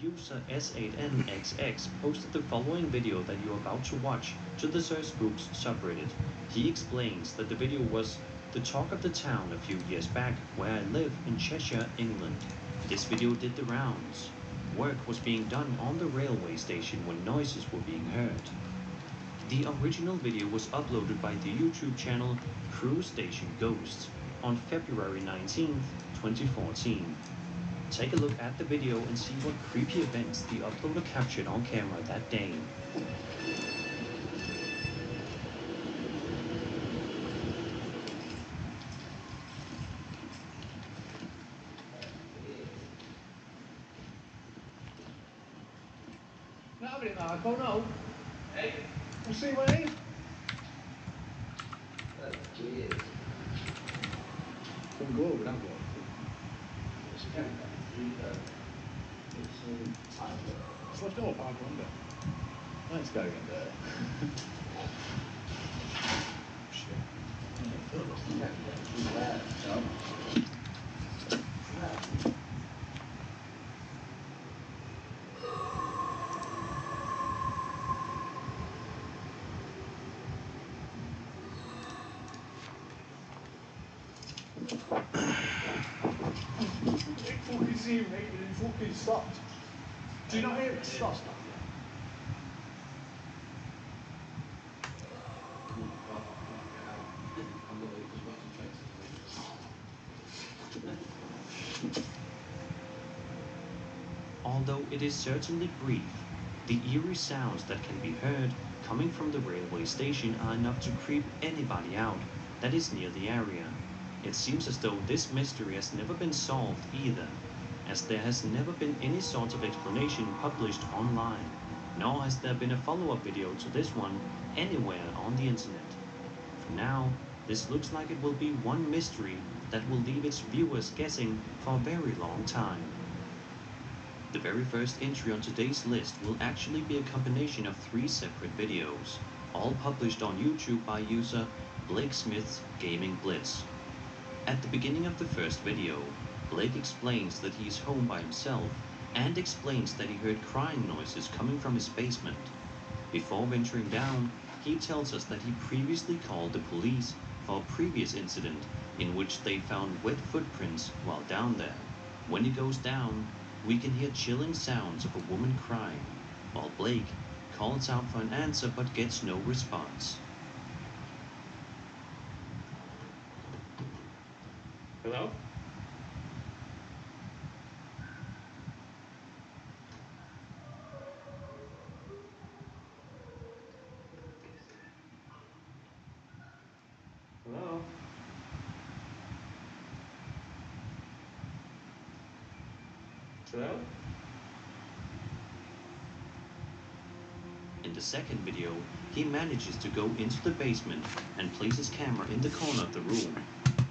User S8NXX posted the following video that you are about to watch to the Sir Spooks subreddit. He explains that the video was the talk of the town a few years back where I live in Cheshire, England. This video did the rounds. Work was being done on the railway station when noises were being heard. The original video was uploaded by the YouTube channel Cruise Station Ghosts on February 19, 2014. Take a look at the video and see what creepy events the uploader captured on camera that day. Have it, Marco, no? Hey? We'll see what it is. That's weird. Can we go over that one? Let's go, Park Under. Let's go in there. Shit. Fucking see you, mate, and it fucking stopped. Do you not hear it stop? Although it is certainly brief, the eerie sounds that can be heard coming from the railway station are enough to creep anybody out that is near the area. It seems as though this mystery has never been solved either, as there has never been any sort of explanation published online, nor has there been a follow-up video to this one anywhere on the internet. For now, this looks like it will be one mystery that will leave its viewers guessing for a very long time. The very first entry on today's list will actually be a combination of 3 separate videos, all published on YouTube by user Blake Smith's Gaming Blitz. At the beginning of the first video, Blake explains that he is home by himself and explains that he heard crying noises coming from his basement. Before venturing down, he tells us that he previously called the police for a previous incident in which they found wet footprints while down there. When he goes down, we can hear chilling sounds of a woman crying, while Blake calls out for an answer but gets no response. Hello? Hello? Hello? In the second video, he manages to go into the basement and place his camera in the corner of the room.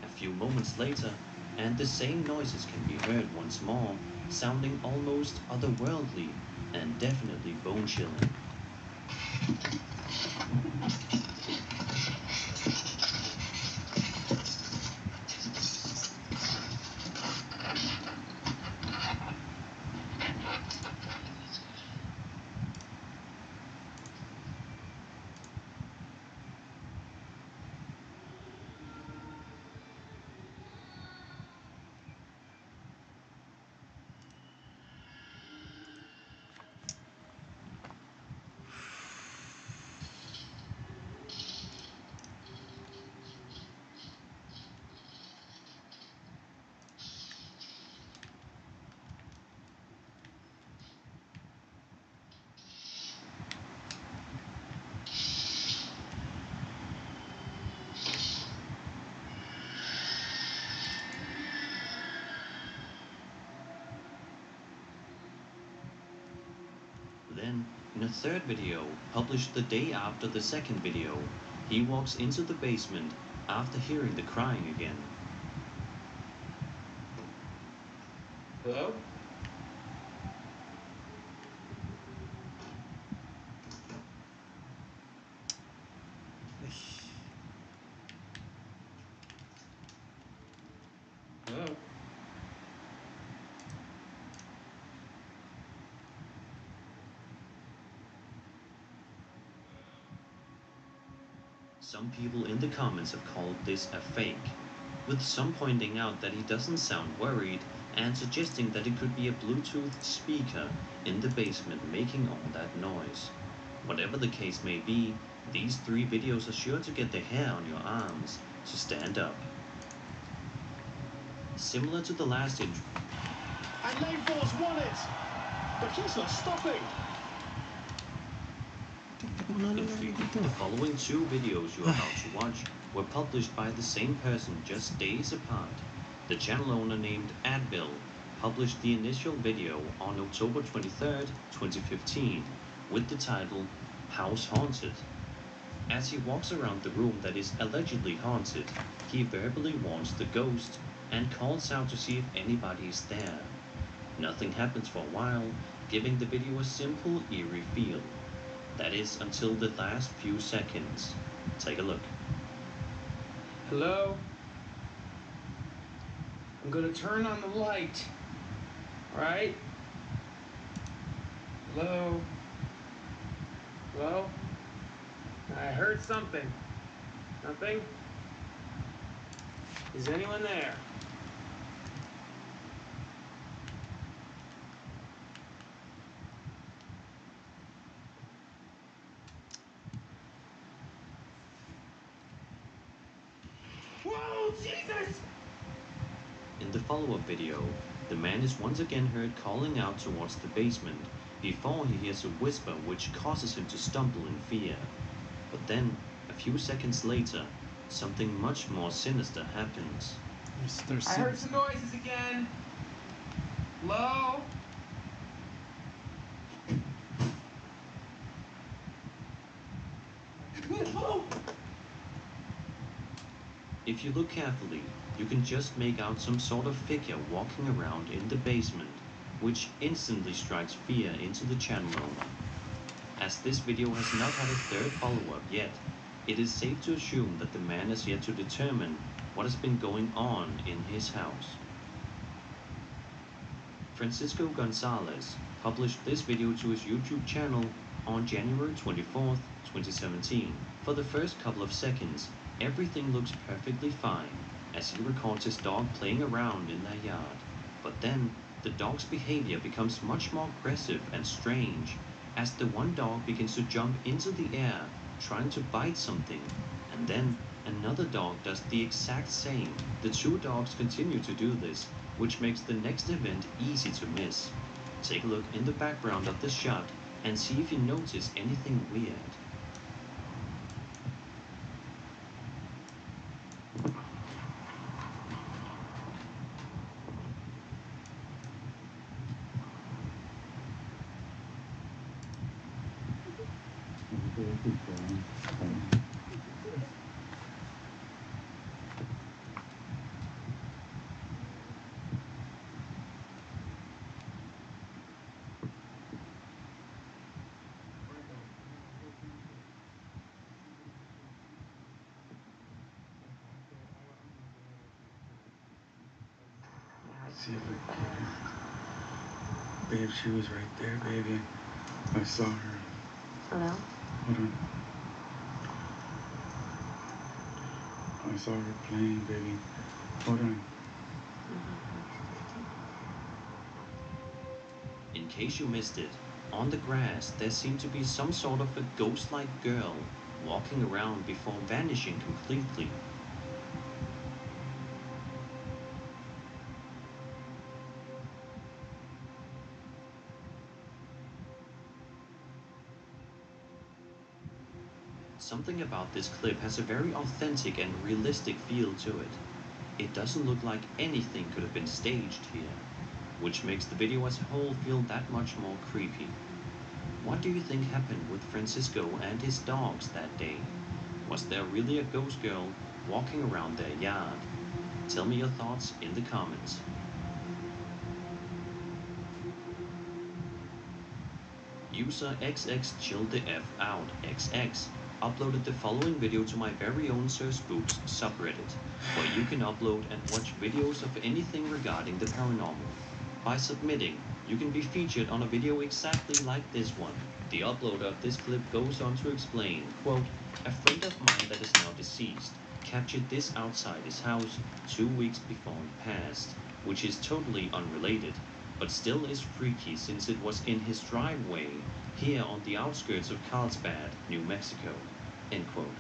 A few moments later, and the same noises can be heard once more, sounding almost otherworldly and definitely bone-chilling. Then, in a third video, published the day after the second video, he walks into the basement after hearing the crying again. Hello? Hello? Some people in the comments have called this a fake, with some pointing out that he doesn't sound worried and suggesting that it could be a Bluetooth speaker in the basement making all that noise. Whatever the case may be, these 3 videos are sure to get the hair on your arms to stand up. Similar to the last intro, And Lane 4's won it! But he's not stopping! the following 2 videos you are about to watch were published by the same person just days apart. The channel owner named Advil published the initial video on October 23rd, 2015 with the title House Haunted. As he walks around the room that is allegedly haunted, he verbally warns the ghost and calls out to see if anybody is there. Nothing happens for a while, giving the video a simple, eerie feel. That is until the last few seconds. Take a look. Hello? I'm gonna turn on the light. Alright? Hello? Hello? I heard something. Nothing? Is anyone there? Whoa, Jesus! In the follow-up video, the man is once again heard calling out towards the basement before he hears a whisper which causes him to stumble in fear. But then, a few seconds later, something much more sinister happens. I heard some noises again. Hello? Hello? If you look carefully, you can just make out some sort of figure walking around in the basement, which instantly strikes fear into the channel owner. As this video has not had a third follow-up yet, it is safe to assume that the man has yet to determine what has been going on in his house. Francisco Gonzalez published this video to his YouTube channel on January 24th, 2017. For the first couple of seconds, everything looks perfectly fine as he records his dog playing around in their yard. But then, the dog's behavior becomes much more aggressive and strange as the one dog begins to jump into the air trying to bite something, and then another dog does the exact same. The 2 dogs continue to do this, which makes the next event easy to miss. Take a look in the background of this shot and see if you notice anything weird. See if I can. Babe, she was right there, baby. I saw her. Hello? Hold on. I saw her playing, baby. Hold on. In case you missed it, on the grass there seemed to be some sort of a ghost-like girl walking around before vanishing completely. Something about this clip has a very authentic and realistic feel to it. It doesn't look like anything could have been staged here, which makes the video as a whole feel that much more creepy. What do you think happened with Francisco and his dogs that day? Was there really a ghost girl walking around their yard? Tell me your thoughts in the comments. User XXChillTheFOutXX uploaded the following video to my very own Sir Spooks subreddit, where you can upload and watch videos of anything regarding the paranormal. By submitting, you can be featured on a video exactly like this one. The uploader of this clip goes on to explain, quote, "A friend of mine that is now deceased captured this outside his house 2 weeks before he passed, which is totally unrelated, but still is freaky since it was in his driveway here on the outskirts of Carlsbad, New Mexico." End quote.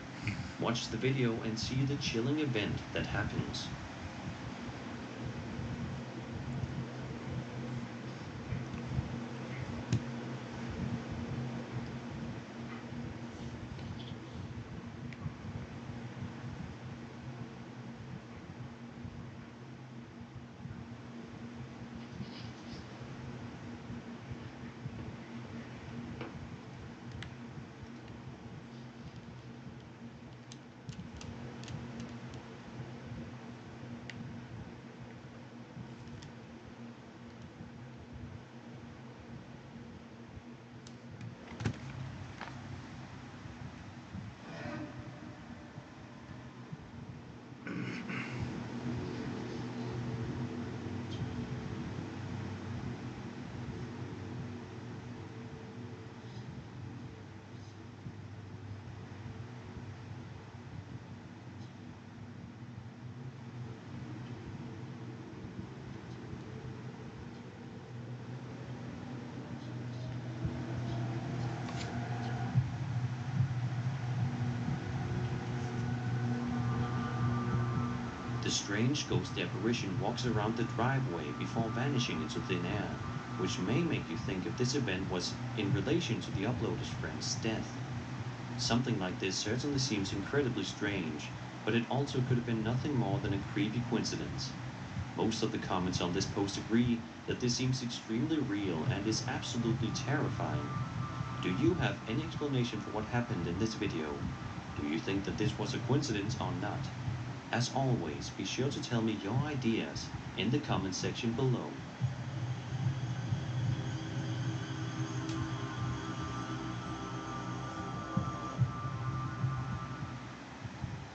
Watch the video and see the chilling event that happens. The strange ghostly apparition walks around the driveway before vanishing into thin air, which may make you think if this event was in relation to the uploader's friend's death. Something like this certainly seems incredibly strange, but it also could have been nothing more than a creepy coincidence. Most of the comments on this post agree that this seems extremely real and is absolutely terrifying. Do you have any explanation for what happened in this video? Do you think that this was a coincidence or not? As always, be sure to tell me your ideas in the comment section below.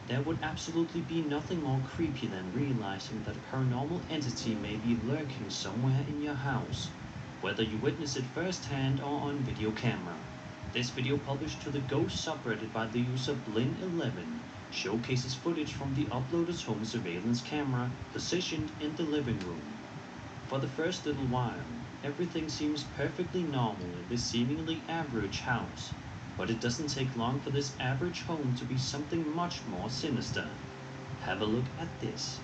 There would absolutely be nothing more creepy than realizing that a paranormal entity may be lurking somewhere in your house, whether you witness it firsthand or on video camera. This video published to the Ghost subreddit by the user Blin11 showcases footage from the uploader's home surveillance camera positioned in the living room. For the first little while, everything seems perfectly normal in this seemingly average house, but it doesn't take long for this average home to be something much more sinister. Have a look at this.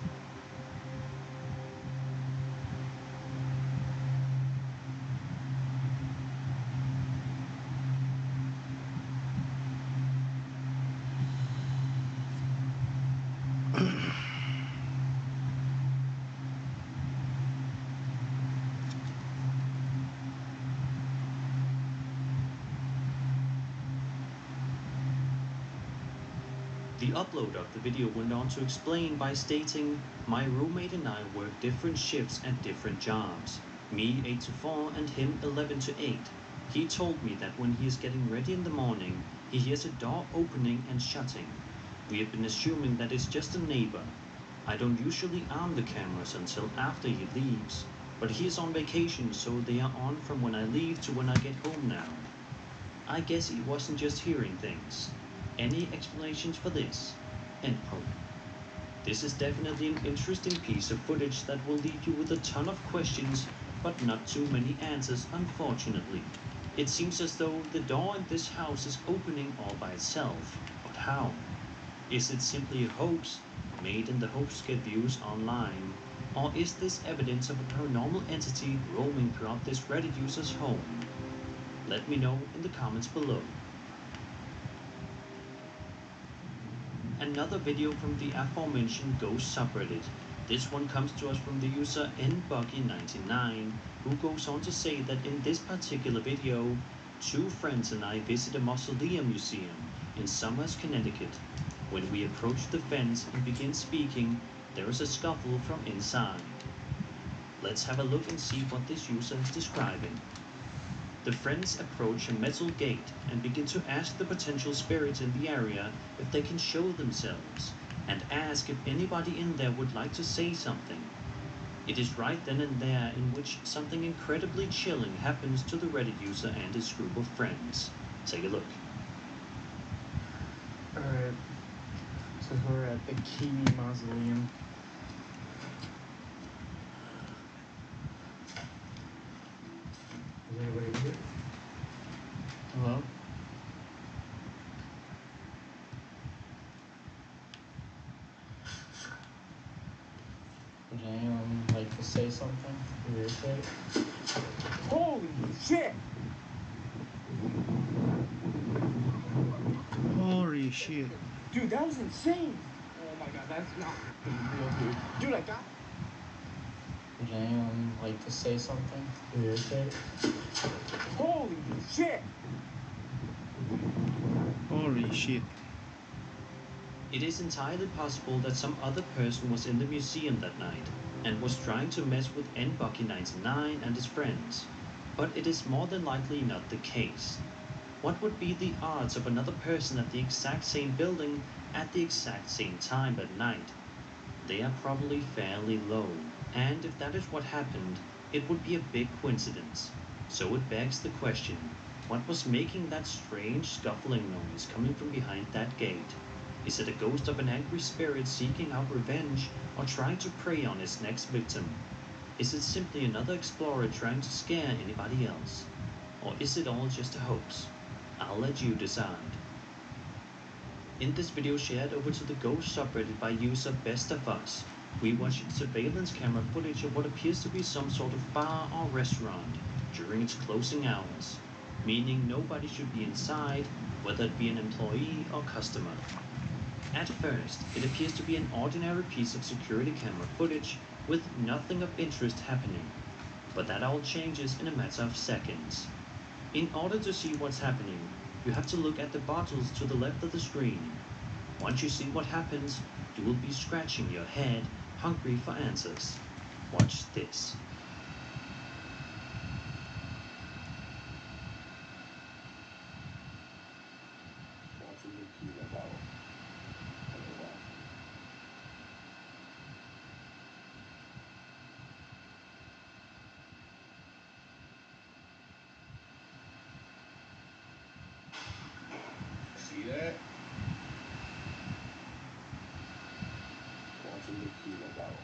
The uploader of the video went on to explain by stating, "My roommate and I work different shifts at different jobs. Me 8 to 4 and him 11 to 8. He told me that when he is getting ready in the morning, he hears a door opening and shutting. We have been assuming that it's just a neighbor. I don't usually arm the cameras until after he leaves, but he is on vacation, so they are on from when I leave to when I get home now. I guess he wasn't just hearing things. Any explanations for this?" End quote. This is definitely an interesting piece of footage that will leave you with a ton of questions, but not too many answers, unfortunately. It seems as though the door in this house is opening all by itself, but how? Is it simply a hoax made in the hopes to get views online, or is this evidence of a paranormal entity roaming throughout this Reddit user's home? Let me know in the comments below. Another video from the aforementioned Ghost subreddit. This one comes to us from the user nbuggy99, who goes on to say that in this particular video, 2 friends and I visit a mausoleum museum in Somers, Connecticut. When we approach the fence and begin speaking, there is a scuffle from inside. Let's have a look and see what this user is describing. The friends approach a metal gate and begin to ask the potential spirits in the area if they can show themselves, and ask if anybody in there would like to say something. It is right then and there in which something incredibly chilling happens to the Reddit user and his group of friends. Take a look. Alright. So we're at the Kiwi Mausoleum. Is anybody here? Hello? Would anyone like to say something? Yeah, okay. Holy shit! Holy shit. Dude, that was insane! Oh my god, that's not real, dude. Dude, I got... Would anyone like to say something? Yeah, okay. Holy shit! Holy shit. It is entirely possible that some other person was in the museum that night and was trying to mess with Bucky99 and his friends, but it is more than likely not the case. What would be the odds of another person at the exact same building at the exact same time at night? They are probably fairly low, and if that is what happened, it would be a big coincidence. So it begs the question, what was making that strange scuffling noise coming from behind that gate? Is it a ghost of an angry spirit seeking out revenge or trying to prey on its next victim? Is it simply another explorer trying to scare anybody else? Or is it all just a hoax? I'll let you decide. In this video shared over to the Ghost subreddit by user Best of Us, we watched surveillance camera footage of what appears to be some sort of bar or restaurant during its closing hours, meaning nobody should be inside, whether it be an employee or customer. At first, it appears to be an ordinary piece of security camera footage with nothing of interest happening, but that all changes in a matter of seconds. In order to see what's happening, you have to look at the bottles to the left of the screen. Once you see what happens, you will be scratching your head, hungry for answers. Watch this. See that? Watching the tequila bottle.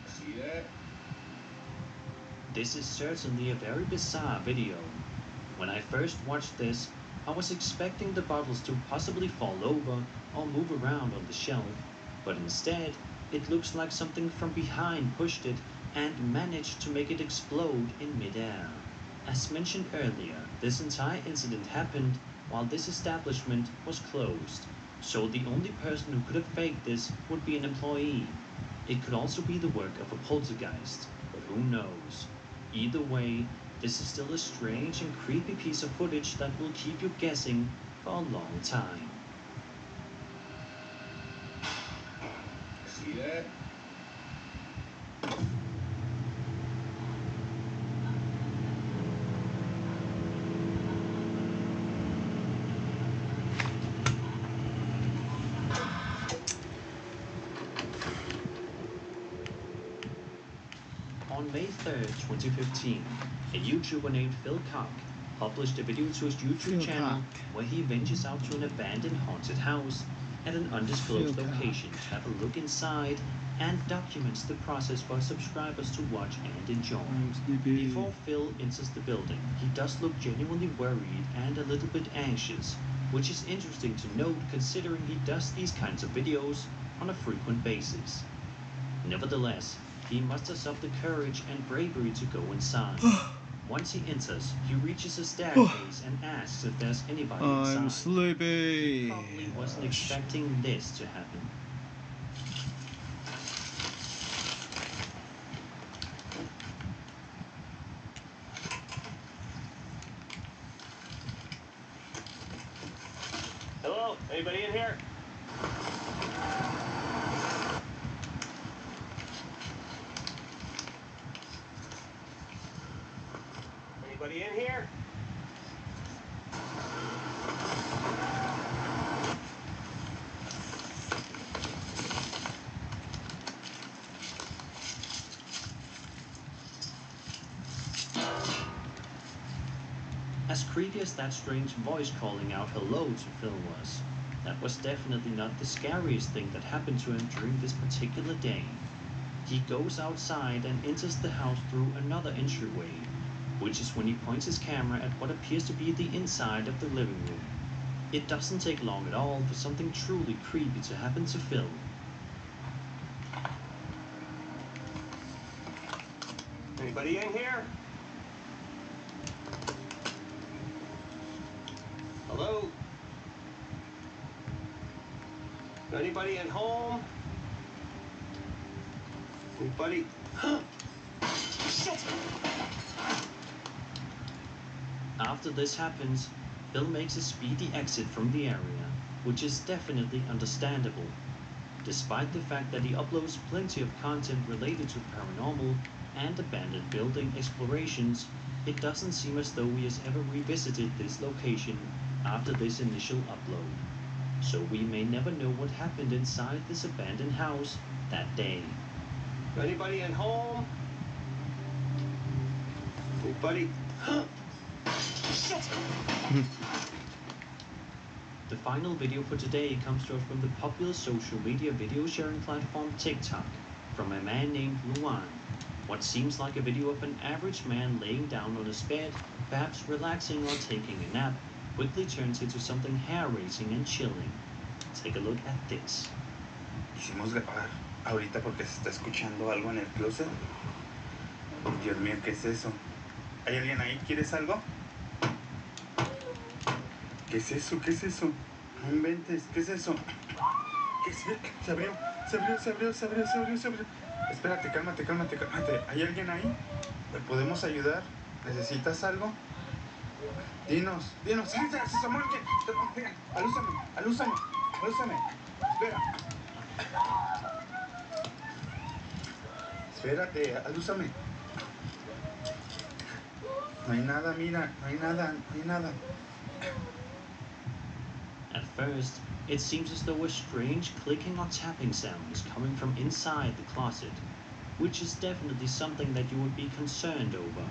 See that? This is certainly a very bizarre video. When I first watched this, I was expecting the bottles to possibly fall over or move around on the shelf, but instead, it looks like something from behind pushed it and managed to make it explode in midair. As mentioned earlier, this entire incident happened while this establishment was closed, so the only person who could have faked this would be an employee. It could also be the work of a poltergeist, but who knows? Either way, this is still a strange and creepy piece of footage that will keep you guessing for a long time. See that? On May 3rd, 2015, a YouTuber named Phil Cock published a video to his YouTube Phil channel Cock. where he ventures out to an abandoned haunted house at an undisclosed Phil Cock. location to have a look inside and documents the process for subscribers to watch and enjoy. I'm sleepy. Before Phil enters the building, he does look genuinely worried and a little bit anxious, which is interesting to note considering he does these kinds of videos on a frequent basis. Nevertheless, he musters up the courage and bravery to go inside. Once he enters, he reaches a staircase and asks if there's anybody inside. I'm sleepy. Probably wasn't expecting this to happen. Hello? Anybody in here? Anybody in here? As creepy as that strange voice calling out hello to Phil was, that was definitely not the scariest thing that happened to him during this particular day. He goes outside and enters the house through another entryway, which is when he points his camera at what appears to be the inside of the living room. It doesn't take long at all for something truly creepy to happen to Phil. Anybody in here? Hello? Anybody at home? Anybody? Shit! After this happens, Phil makes a speedy exit from the area, which is definitely understandable. Despite the fact that he uploads plenty of content related to paranormal and abandoned building explorations, it doesn't seem as though he has ever revisited this location after this initial upload. So we may never know what happened inside this abandoned house that day. Anybody at home? Anybody? Shit! The final video for today comes to us from the popular social media video sharing platform TikTok, from a man named Luan. What seems like a video of an average man laying down on his bed, perhaps relaxing or taking a nap, quickly turns into something hair-raising and chilling. Take a look at this. Quisimos grabar ahorita porque se está escuchando algo en el closet. Dios mío, ¿qué es eso? ¿Hay alguien ahí? ¿Quieres algo? ¿Qué es eso? ¿Qué es eso? No inventes, ¿qué es eso? ¿Qué es eso? Se abrió, se abrió, se abrió, se abrió, se abrió, se abrió. Espérate, cálmate, cálmate, cálmate. ¿Hay alguien ahí? ¿Te podemos ayudar? ¿Necesitas algo? Dinos, dinos. ¡Sí, se asomó alguien! ¡Alúzame, alúzame, alúzame! Espera. Espérate, alúzame. No hay nada, mira, no hay nada, no hay nada. At first, it seems as though a strange clicking or tapping sound is coming from inside the closet, which is definitely something that you would be concerned over.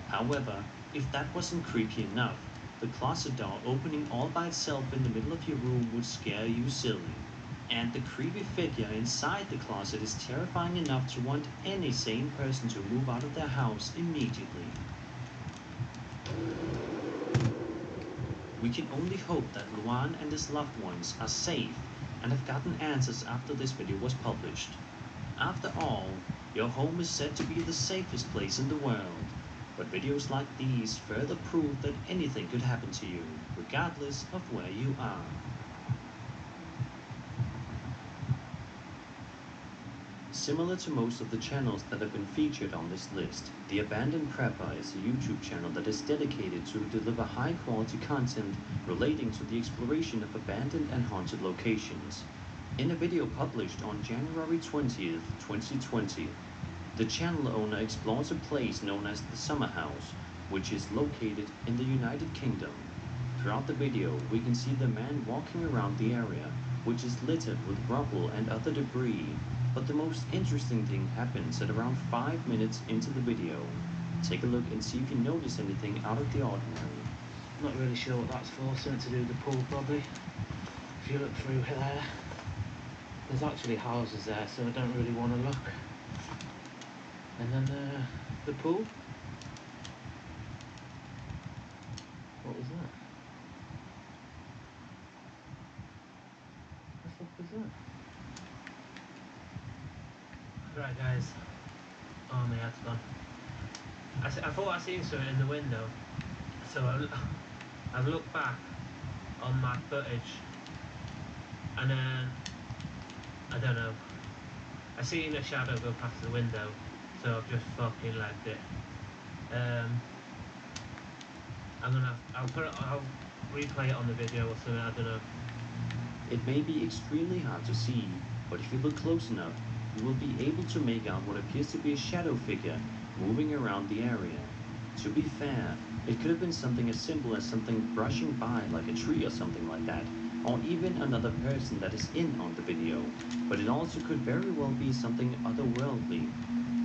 However, if that wasn't creepy enough, the closet door opening all by itself in the middle of your room would scare you silly. And the creepy figure inside the closet is terrifying enough to want any sane person to move out of their house immediately. We can only hope that Luan and his loved ones are safe and have gotten answers after this video was published. After all, your home is said to be the safest place in the world, but videos like these further prove that anything could happen to you, regardless of where you are. Similar to most of the channels that have been featured on this list, The Abandoned Prepper is a YouTube channel that is dedicated to deliver high-quality content relating to the exploration of abandoned and haunted locations. In a video published on January 20th, 2020, the channel owner explores a place known as the Summer House, which is located in the United Kingdom. Throughout the video, we can see the man walking around the area, which is littered with rubble and other debris. But the most interesting thing happens at around 5 minutes into the video. Take a look and see if you notice anything out of the ordinary. Not really sure what that's for, something to do with the pool probably. If you look through there, there's actually houses there, so I don't really want to look. And then the pool. What was that? What the fuck was that? Right guys, oh my head's gone. I thought I seen something in the window, so I've looked back on my footage, and then, I don't know, I seen a shadow go past the window, so I've just fucking legged it. I'll replay it on the video or something, I don't know. It may be extremely hard to see, but if you look close enough, you will be able to make out what appears to be a shadow figure moving around the area. To be fair, It could have been something as simple as something brushing by like a tree or something like that, or even another person that is in on the video, but it also could very well be something otherworldly.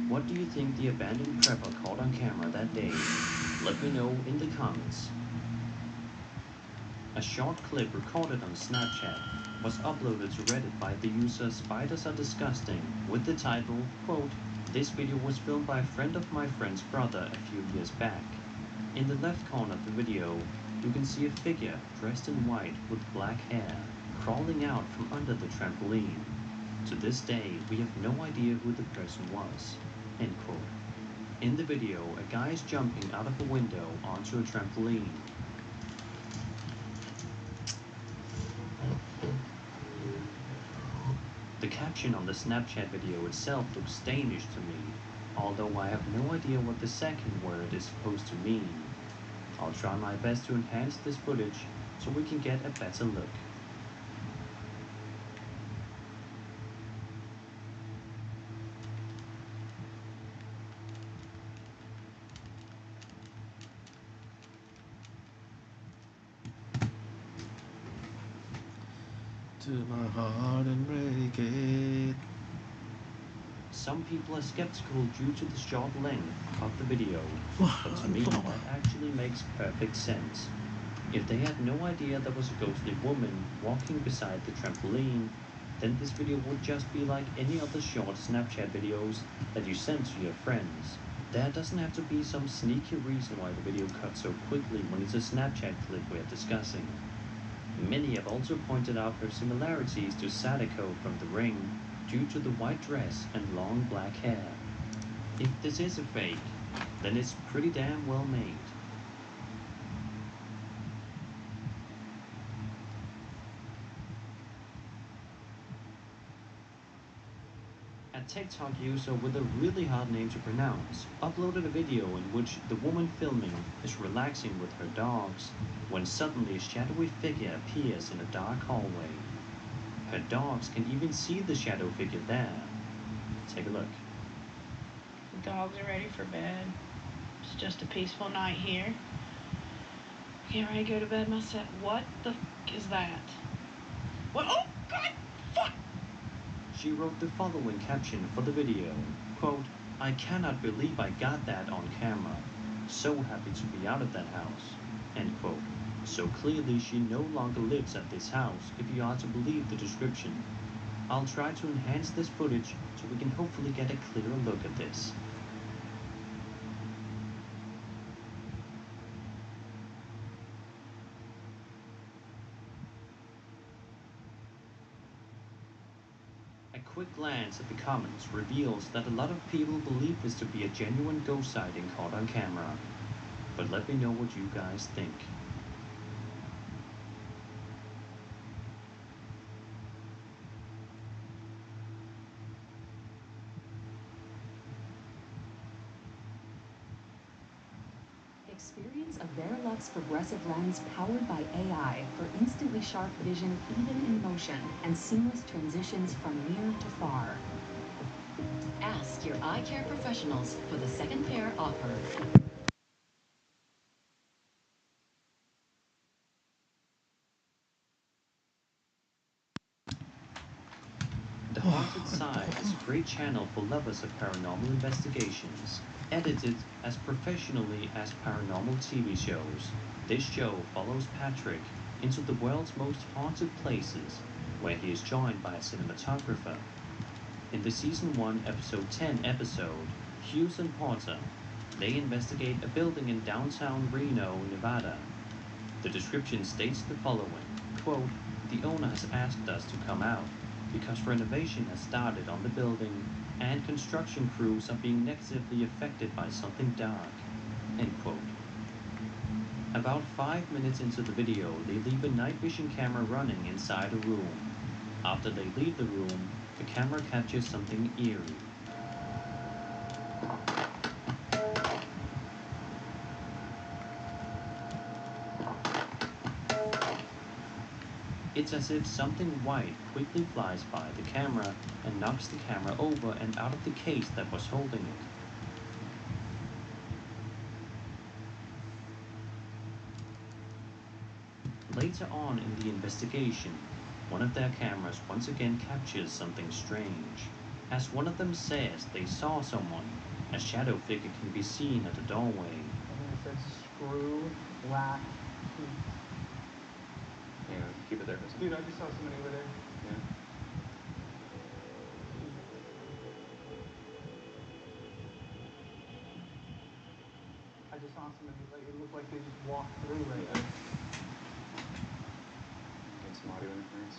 What do you think the abandoned prepper caught on camera that day? Let me know in the comments. A short clip recorded on Snapchat was uploaded to Reddit by the user Spiders Are Disgusting with the title, quote, "This video was filmed by a friend of my friend's brother a few years back." In the left corner of the video, you can see a figure dressed in white with black hair crawling out from under the trampoline. To this day, we have no idea who the person was. End quote. In the video, a guy is jumping out of a window onto a trampoline. The caption on the Snapchat video itself looks Danish to me, although I have no idea what the second word is supposed to mean. I'll try my best to enhance this footage so we can get a better look. To my heart and break it. Some people are skeptical due to the short length of the video, but to me that actually makes perfect sense. If they had no idea there was a ghostly woman walking beside the trampoline, then this video would just be like any other short Snapchat videos that you send to your friends. There doesn't have to be some sneaky reason why the video cuts so quickly when it's a Snapchat clip we're discussing. Many have also pointed out her similarities to Sadako from The Ring due to the white dress and long black hair. If this is a fake, then it's pretty damn well made. A TikTok user with a really hard name to pronounce uploaded a video in which the woman filming is relaxing with her dogs when suddenly a shadowy figure appears in a dark hallway. Her dogs can even see the shadow figure there. Take a look. The dogs are ready for bed. It's just a peaceful night here. Get ready to go to bed myself. What the is that? What? Oh, God! Fuck! She wrote the following caption for the video, quote, "I cannot believe I got that on camera. So happy to be out of that house." End quote. So clearly she no longer lives at this house, if you are to believe the description. I'll try to enhance this footage so we can hopefully get a clearer look at this. A quick glance at the comments reveals that a lot of people believe this to be a genuine ghost sighting caught on camera. But let me know what you guys think. Experience a Verilux progressive lens powered by AI for instantly sharp vision even in motion and seamless transitions from near to far. Ask your eye care professionals for the second pair offer. The Haunted Side is a great channel for lovers of paranormal investigations. Edited as professionally as paranormal TV shows, this show follows Patrick into the world's most haunted places, where he is joined by a cinematographer. In the Season 1 Episode 10 episode, Hughes and Porter, they investigate a building in downtown Reno, Nevada. The description states the following, quote, "The owner has asked us to come out because renovation has started on the building and construction crews are being negatively affected by something dark." End quote. About 5 minutes into the video, they leave a night vision camera running inside a room. After they leave the room, the camera captures something eerie. It's as if something white quickly flies by the camera and knocks the camera over and out of the case that was holding it. Later on in the investigation, one of their cameras once again captures something strange. As one of them says they saw someone, a shadow figure can be seen at the doorway. I think it said screw, black, heat. Yeah, keep it there for a second. Dude, I just saw somebody over there. Yeah. I just saw somebody, like, it looked like they just walked through right there. Get some audio interference.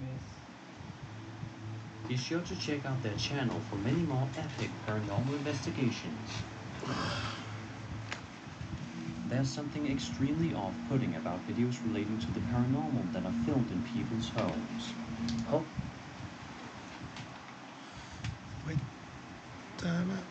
Miss. Be sure to check out their channel for many more epic paranormal investigations. There's something extremely off-putting about videos relating to the paranormal that are filmed in people's homes. Oh. Wait. Damn it.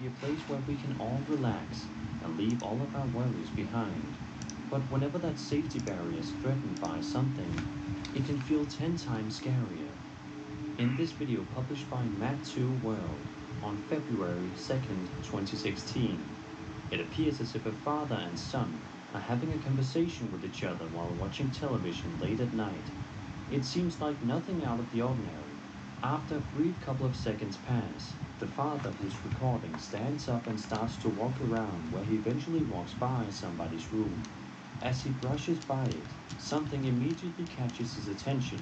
be a place where we can all relax and leave all of our worries behind. But whenever that safety barrier is threatened by something, it can feel 10 times scarier. In this video published by Matt2 World on February 2nd, 2016, it appears as if a father and son are having a conversation with each other while watching television late at night. It seems like nothing out of the ordinary. After a brief couple of seconds pass, the father who's recording stands up and starts to walk around where he eventually walks by somebody's room. As he brushes by it, something immediately catches his attention,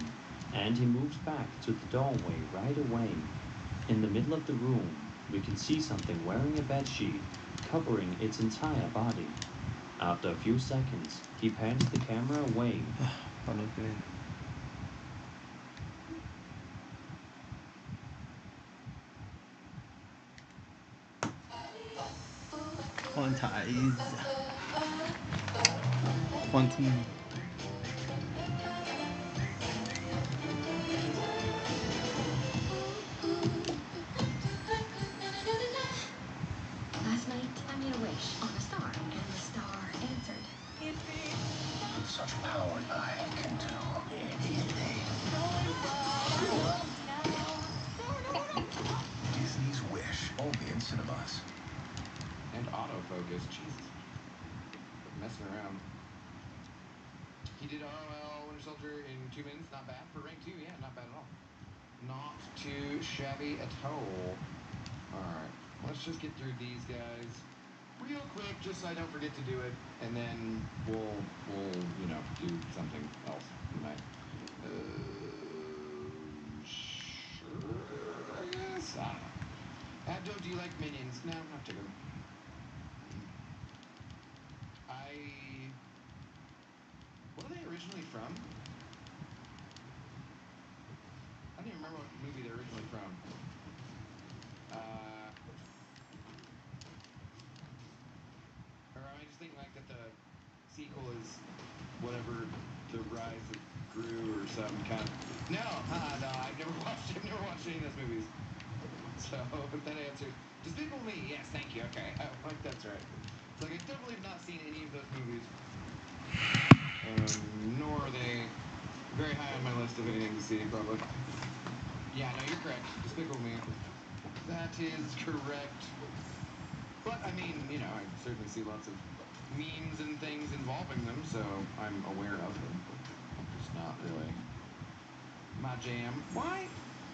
and he moves back to the doorway right away. In the middle of the room, we can see something wearing a bedsheet, covering its entire body. After a few seconds, he pans the camera away. Quantize. Quantum. Last night, I made a wish on a star, and the star answered. Such power I can do anything. Disney's Wish, only in cinemas. And autofocus, Jesus. Messing around. He did ROL Winter Soldier in 2 minutes, not bad. For rank 2, yeah, not bad at all. Not too shabby at all. Alright, let's just get through these guys real quick, just so I don't forget to do it, and then we'll you know, do something else tonight. Sure, I guess? I don't know. Abdo, do you like minions? No, not too. What are they originally from? I don't even remember what movie they're originally from. Or am I just thinking like that the sequel is whatever, The Rise of Gru or some kind of... No, no, I've never watched any of those movies. So, that answers... Despicable Me, yes, thank you, okay. Like, that's right. Like, I definitely have not seen any of those movies. Nor are they very high on my list of anything to see, probably. Yeah, no, you're correct. Despicable Me. That is correct. But, I mean, you know, I certainly see lots of memes and things involving them, so I'm aware of them. It's not really my jam. Why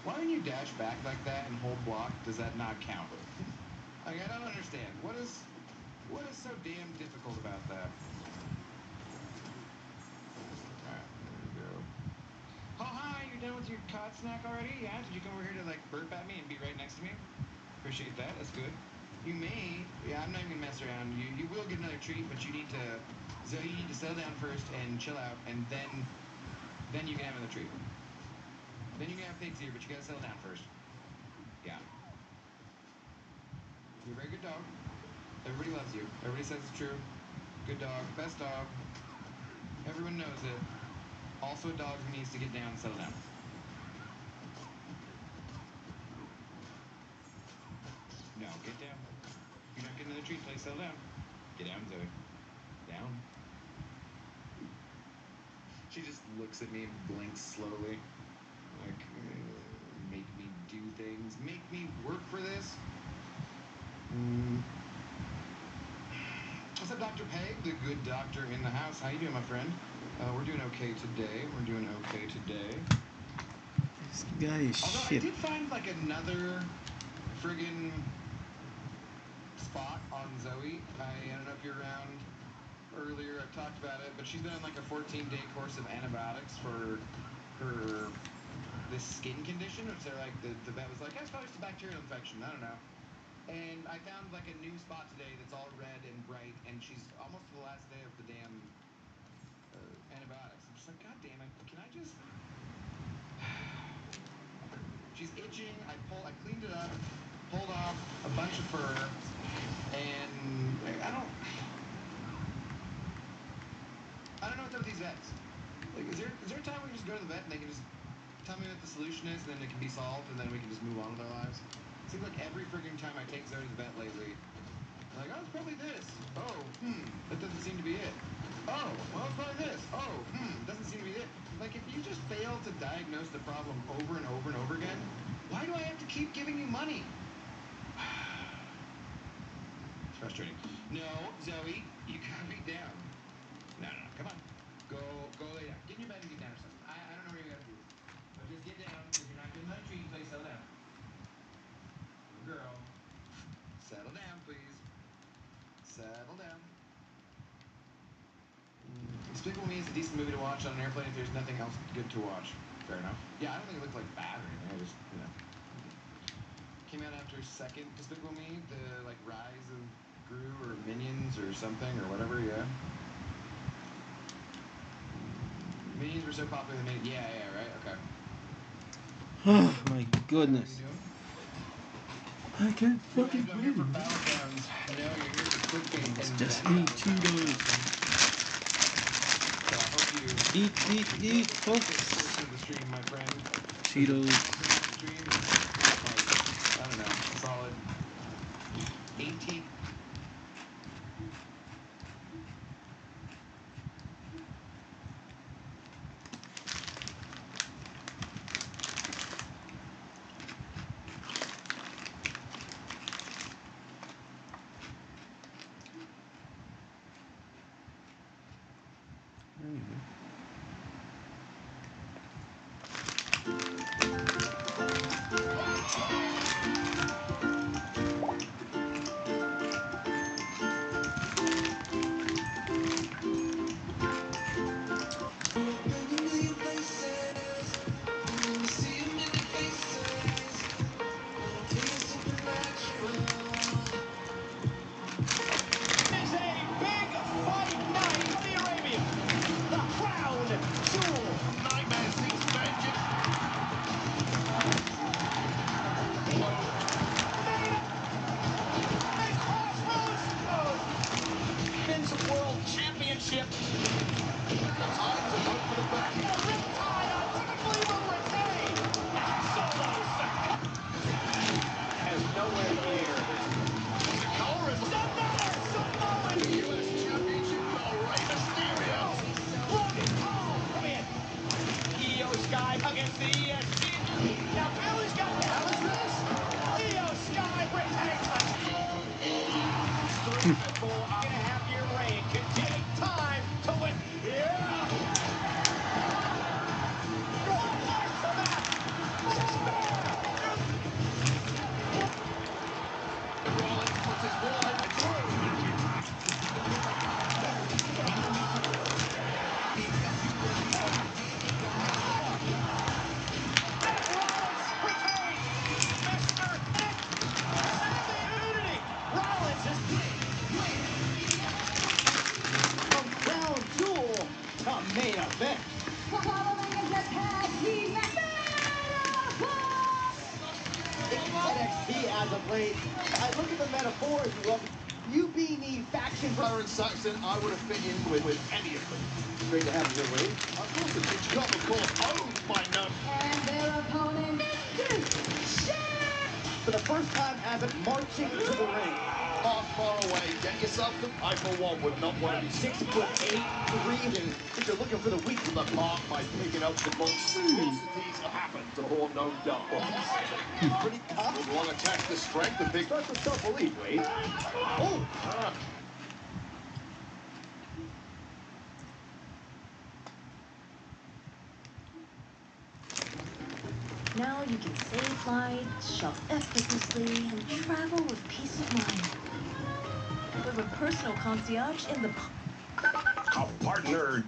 when you dash back like that and hold block, does that not count? Like, I don't understand. What is so damn difficult about that? Alright, there we go. Oh, hi, you're done with your cod snack already? Yeah? Did you come over here to, like, burp at me and be right next to me? Appreciate that. That's good. You may... Yeah, I'm not even gonna mess around. You will get another treat, but you need to... Zoe, you need to settle down first and chill out, and then you can have another treat. Then you can have pigs here, but you gotta settle down first. Yeah. You're a very good dog. Everybody loves you. Everybody says it's true. Good dog. Best dog. Everyone knows it. Also a dog who needs to get down and settle down. No, get down. You're not getting another treat until you settle down. Get down, Zoe. Down. She just looks at me and blinks slowly. Like, make me do things. Make me work for this. What's up, Dr. Peg, the good doctor in the house? How you doing, my friend? We're doing okay today. This guy is Although shit. I did find, like, another friggin' spot on Zoe. I don't know if you're around earlier. I talked about it, but she's been on, like, a 14-day course of antibiotics for her... this skin condition, which they're like, the vet was like, that's probably just a bacterial infection, I don't know. And I found like a new spot today that's all red and bright, and she's almost to the last day of the damn antibiotics. I'm just like, God damn it, can I just... She's itching, I cleaned it up, pulled off a bunch of fur, and I don't know what's up with these vets. Like, is there a time we can just go to the vet and they can just tell me what the solution is, and then it can be solved, and then we can just move on with our lives? Seems like every freaking time I take Zoe to the vet lately, I'm like, oh, it's probably this. Oh, that doesn't seem to be it. Oh, well, it's probably this. Oh, doesn't seem to be it. Like, if you just fail to diagnose the problem over and over and over again, why do I have to keep giving you money? It's frustrating. No, Zoe, you gotta be down. No, come on. Go lay down. Get in your bed and get down or something. I don't know where you gotta do. But just get down, because you're not getting that treat until you settle down. Good girl. Settle down, please. Settle down. Despicable Me is a decent movie to watch on an airplane if there's nothing else good to watch. Fair enough. Yeah, I don't think it looked like bad or anything. I just, Came out after second Despicable Me, the, like, Rise of Gru or Minions or something or whatever, yeah. Minions were so popular they made... Yeah, right, okay. Oh my goodness. I can't You fucking guys don't here for breathe. Battlegrounds. No, you're here for clickbait It's and just then eat Cheetos. So I hope you... Eat, folks. Listen to the stream, my friend. Cheetos. Stream, like, I don't know, solid 18... Saxon, I would have fit in with any of them. Great to have you here, Wade. Of course, the Pitch Club, of course, owned by none. And their opponent, For the first time ever, marching to the ring. Not far away. Get yourself the... I, for one, would not want to be 6'8", 3. If you're looking for the weak of the park by picking up the monstrosities have happened to more known dumb bodies. Pretty tough. You want to test the strength of big... Starts with self-belief, Wade. Oh! now you can save flights, shop effortlessly, and travel with peace of mind. With a personal concierge in the... A partner.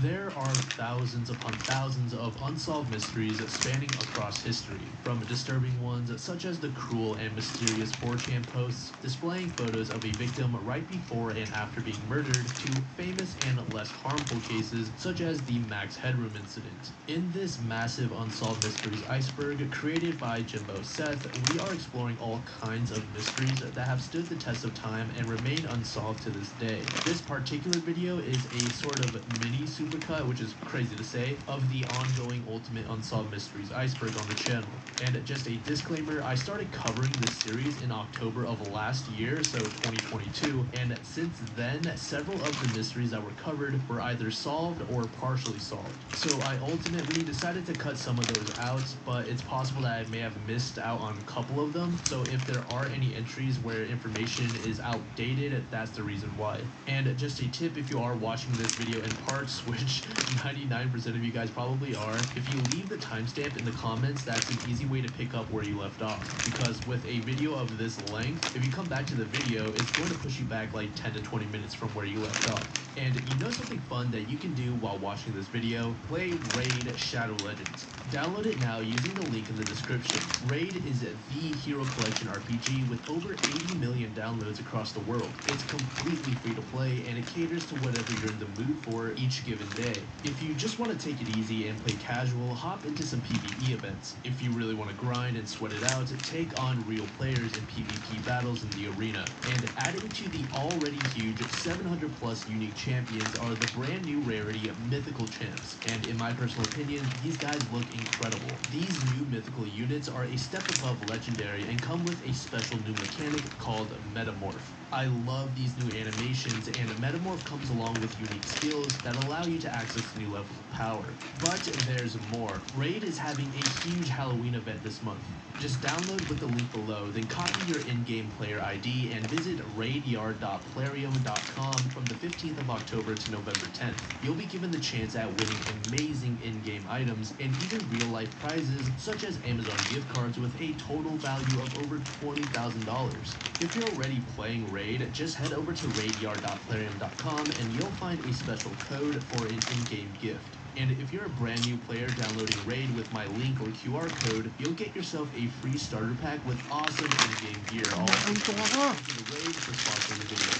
There are thousands upon thousands of unsolved mysteries spanning across history, from disturbing ones such as the cruel and mysterious 4chan posts displaying photos of a victim right before and after being murdered, to famous and less harmful cases such as the Max Headroom incident. In this massive unsolved mysteries iceberg created by Jimbo Seth, we are exploring all kinds of mysteries that have stood the test of time and remain unsolved to this day. This particular video is a sort of mini supercut, which is crazy to say, of the ongoing Ultimate Unsolved Mysteries iceberg on the channel. And just a disclaimer, I started covering this series in October of last year, so 2022, and since then, several of the mysteries that were covered were either solved or partially solved. So I ultimately decided to cut some of those out, but it's possible that I may have missed out on a couple of them, so if there are any entries where information is outdated, that's the reason why. And just a tip, if you are watching this video in parts, which 99% of you guys probably are, if you leave the timestamp in the comments, that's an easy way to pick up where you left off, because with a video of this length, if you come back to the video, it's going to push you back like 10 to 20 minutes from where you left off. And you know something fun that you can do while watching this video? Play Raid Shadow Legends. Download it now using the link in the description. Raid is the hero collection RPG with over 80 million downloads across the world. It's completely free to play, and it caters to whatever you're in the mood for each given day. If you just want to take it easy and play casual, hop into some PvE events. If you really want to grind and sweat it out, take on real players in PvP battles in the arena. And adding to the already huge 700 plus unique champions are the brand new rarity Mythical Champs. And in my personal opinion, these guys look incredible. These new mythical units are a step above legendary and come with a special new mechanic called Metamorph. I love these new animations, and Metamorph comes along with unique skills that allow you to access new levels of power. But there's more. Raid is having a huge Halloween event this month. Just download with the link below, then copy your in-game player ID and visit raidyard.plarium.com from the 15th of October to November 10th. You'll be given the chance at winning amazing in-game items and even real-life prizes such as Amazon gift cards with a total value of over $20,000. If you're already playing Raid, just head over to raidyard.plarium.com and you'll find a special code for an in-game gift. And if you're a brand new player downloading Raid with my link or QR code, you'll get yourself a free starter pack with awesome in-game gear. All thanks to Raid for sponsoring the video.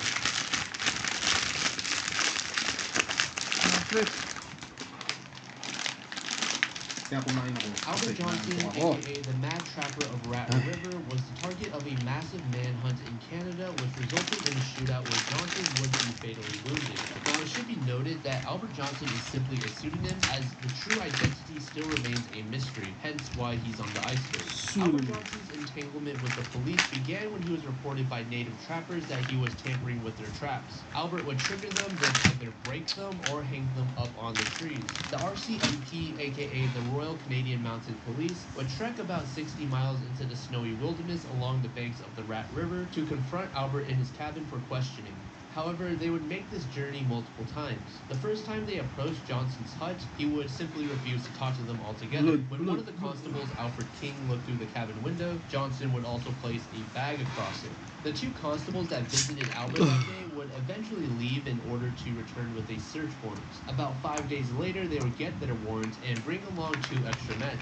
Albert Johnson, aka the Mad Trapper of Rat River, was the target of a massive manhunt in Canada, which resulted in a shootout where Johnson would be fatally wounded. Now, it should be noted that Albert Johnson is simply a pseudonym, as the true identity still remains a mystery, hence why he's on the iceberg. Albert Johnson's entanglement with the police began when he was reported by native trappers that he was tampering with their traps. Albert would trigger them, then either break them or hang them up on the trees. The RCMP, aka the Royal Canadian Mounted Police, would trek about 60 miles into the snowy wilderness along the banks of the Rat River to confront Albert in his cabin for questioning. However, they would make this journey multiple times. The first time they approached Johnson's hut, he would simply refuse to talk to them altogether. When one of the constables, Alfred King, looked through the cabin window, Johnson would also place a bag across it. The two constables that visited Albert that day would eventually leave in order to return with a search warrant. About 5 days later, they would get their warrant and bring along 2 extra men.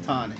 Tonic.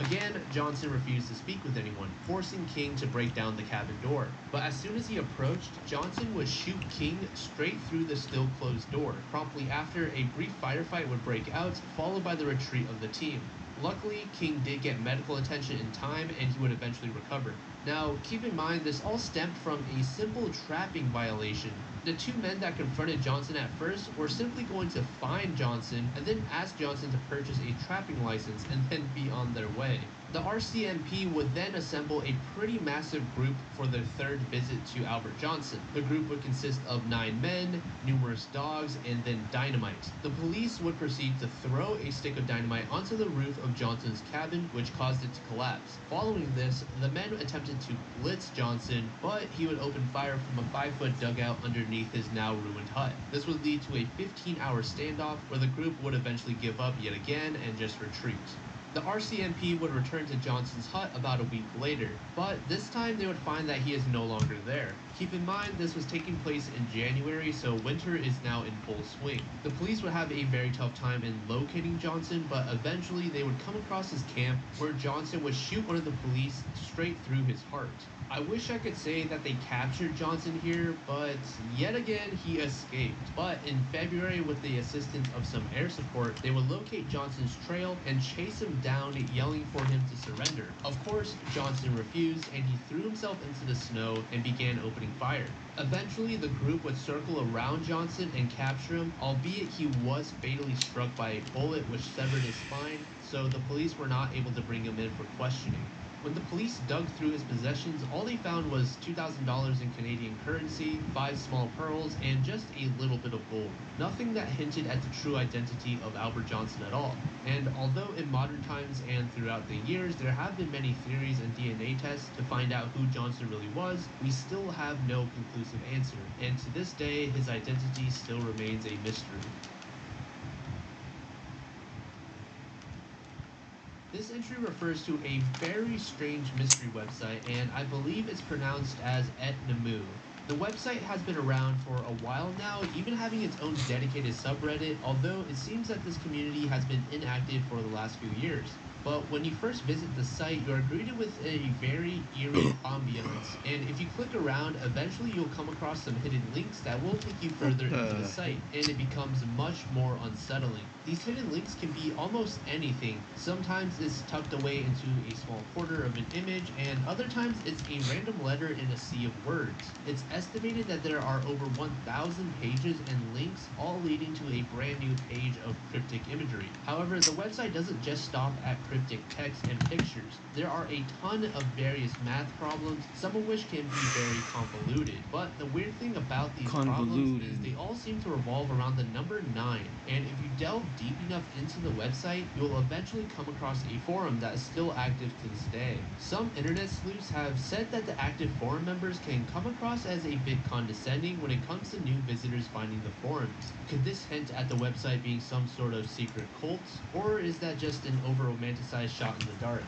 Again, Johnson refused to speak with anyone, forcing King to break down the cabin door. But as soon as he approached, Johnson would shoot King straight through the still closed door. Promptly after, a brief firefight would break out, followed by the retreat of the team. Luckily, King did get medical attention in time, and he would eventually recover. Now, keep in mind, this all stemmed from a simple trapping violation. The 2 men that confronted Johnson at first were simply going to find Johnson and then ask Johnson to purchase a trapping license and then be on their way. The RCMP would then assemble a pretty massive group for their 3rd visit to Albert Johnson. The group would consist of 9 men, numerous dogs, and then dynamite. The police would proceed to throw a stick of dynamite onto the roof of Johnson's cabin, which caused it to collapse. Following this, the men attempted to blitz Johnson, but he would open fire from a 5-foot dugout underneath his now ruined hut. This would lead to a 15-hour standoff where the group would eventually give up yet again and just retreat. The RCMP would return to Johnson's hut about a week later, but this time they would find that he is no longer there. Keep in mind this was taking place in January, so winter is now in full swing. The police would have a very tough time in locating Johnson, but eventually they would come across his camp where Johnson would shoot one of the police straight through his heart. I wish I could say that they captured Johnson here, but yet again he escaped. But in February, with the assistance of some air support, they would locate Johnson's trail and chase him down, yelling for him to surrender. Of course, Johnson refused and he threw himself into the snow and began opening fire. Eventually, the group would circle around Johnson and capture him, albeit he was fatally struck by a bullet which severed his spine, so the police were not able to bring him in for questioning. When the police dug through his possessions, all they found was $2,000 in Canadian currency, 5 small pearls, and just a little bit of gold. Nothing that hinted at the true identity of Albert Johnson at all. And although in modern times and throughout the years there have been many theories and DNA tests to find out who Johnson really was, we still have no conclusive answer. And to this day, his identity still remains a mystery. This entry refers to a very strange mystery website, and I believe it's pronounced as Etnamu. The website has been around for a while now, even having its own dedicated subreddit, although it seems that this community has been inactive for the last few years. But when you first visit the site, you are greeted with a very eerie ambiance, and if you click around, eventually you'll come across some hidden links that will take you further into the site, and it becomes much more unsettling. These hidden links can be almost anything. Sometimes it's tucked away into a small corner of an image, and other times it's a random letter in a sea of words. It's estimated that there are over 1,000 pages and links, all leading to a brand new page of cryptic imagery. However, the website doesn't just stop at cryptic text and pictures. There are a ton of various math problems, some of which can be very convoluted. But the weird thing about these problems is they all seem to revolve around the number 9. And if you delve deep enough into the website, you'll eventually come across a forum that is still active to this day. Some internet sleuths have said that the active forum members can come across as a bit condescending when it comes to new visitors finding the forums. Could this hint at the website being some sort of secret cult, or is that just an over-romanticized shot in the dark?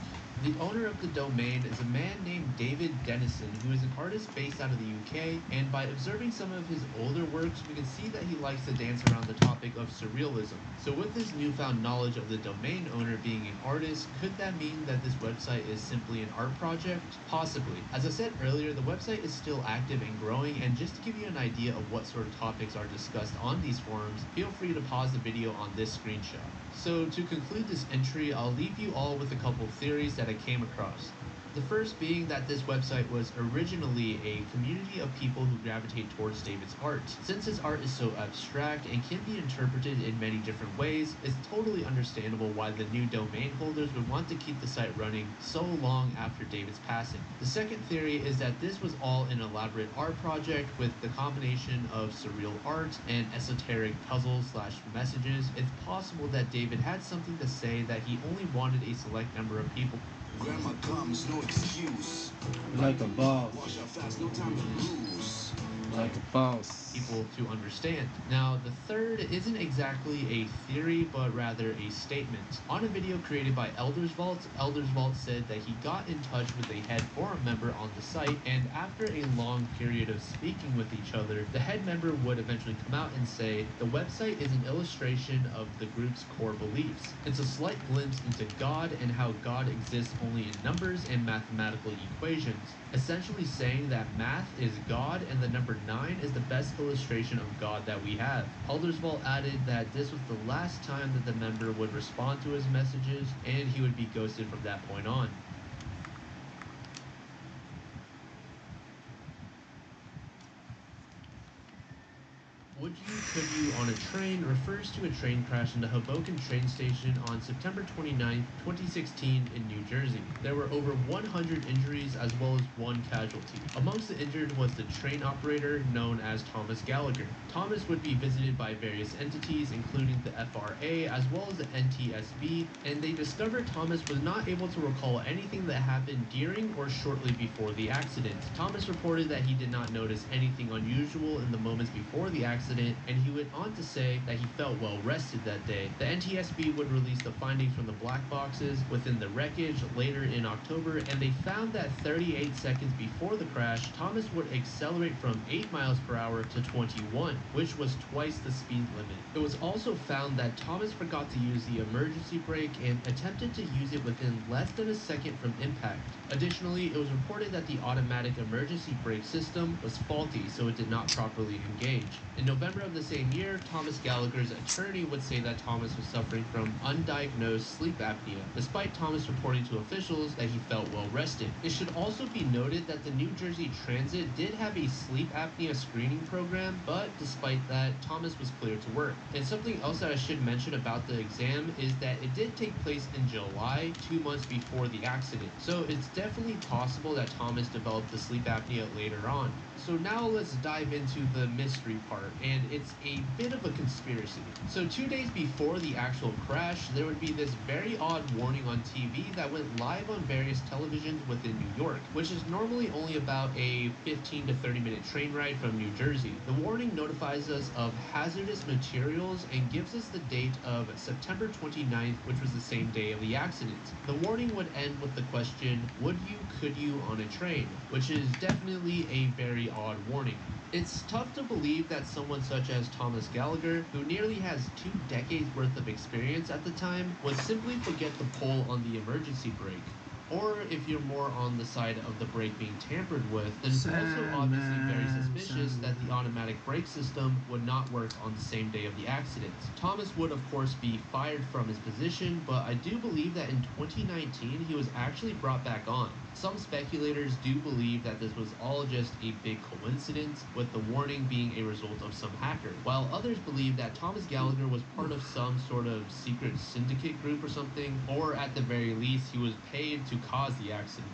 The owner of the domain is a man named David Dennison, who is an artist based out of the UK, and by observing some of his older works, we can see that he likes to dance around the topic of surrealism. So with this newfound knowledge of the domain owner being an artist, could that mean that this website is simply an art project? Possibly. As I said earlier, the website is still active and growing, and just to give you an idea of what sort of topics are discussed on these forums, feel free to pause the video on this screenshot. So to conclude this entry, I'll leave you all with a couple theories that I came across. The first being that this website was originally a community of people who gravitate towards David's art. Since his art is so abstract and can be interpreted in many different ways, it's totally understandable why the new domain holders would want to keep the site running so long after David's passing. The second theory is that this was all an elaborate art project with the combination of surreal art and esoteric puzzles/messages. It's possible that David had something to say that he only wanted a select number of people. Grandma comes, no excuse. Like a boss. Wash up fast, no time to lose. Like a boss. People to understand. Now, the third isn't exactly a theory, but rather a statement. On a video created by Elders Vault said that he got in touch with a head forum member on the site, and after a long period of speaking with each other, the head member would eventually come out and say, the website is an illustration of the group's core beliefs. It's a slight glimpse into God and how God exists only in numbers and mathematical equations, essentially saying that math is God and the number 9 is the best illustration of God that we have. Eldersvault added that this was the last time that the member would respond to his messages, and he would be ghosted from that point on. Would you, could you on a train refers to a train crash in the Hoboken train station on September 29, 2016 in New Jersey. There were over 100 injuries as well as 1 casualty. Amongst the injured was the train operator known as Thomas Gallagher. Thomas would be visited by various entities including the FRA as well as the NTSB, and they discovered Thomas was not able to recall anything that happened during or shortly before the accident. Thomas reported that he did not notice anything unusual in the moments before the accident, and he went on to say that he felt well rested that day. The NTSB would release the findings from the black boxes within the wreckage later in October, and they found that 38 seconds before the crash, Thomas would accelerate from 8 miles per hour to 21, which was twice the speed limit. It was also found that Thomas forgot to use the emergency brake and attempted to use it within less than a second from impact. Additionally, it was reported that the automatic emergency brake system was faulty, so it did not properly engage. In November of the same year, Thomas Gallagher's attorney would say that Thomas was suffering from undiagnosed sleep apnea, despite Thomas reporting to officials that he felt well rested. It should also be noted that the New Jersey Transit did have a sleep apnea screening program, but despite that, Thomas was cleared to work. And something else that I should mention about the exam is that it did take place in July, 2 months before the accident. So it's definitely possible that Thomas developed the sleep apnea later on. So now let's dive into the mystery part, and it's a bit of a conspiracy. So 2 days before the actual crash, there would be this very odd warning on TV that went live on various televisions within New York, which is normally only about a 15 to 30 minute train ride from New Jersey. The warning notifies us of hazardous materials and gives us the date of September 29th, which was the same day of the accident. The warning would end with the question, would you, could you on a train? Which is definitely a very odd warning. It's tough to believe that someone such as Thomas Gallagher, who nearly has 2 decades worth of experience at the time, would simply forget to pull on the emergency brake. Or if you're more on the side of the brake being tampered with, then it's also obviously very suspicious that the automatic brake system would not work on the same day of the accident. Thomas would of course be fired from his position, but I do believe that in 2019 he was actually brought back on. Some speculators do believe that this was all just a big coincidence, with the warning being a result of some hacker, while others believe that Thomas Gallagher was part of some sort of secret syndicate group or something, or at the very least he was paid to cause the accident.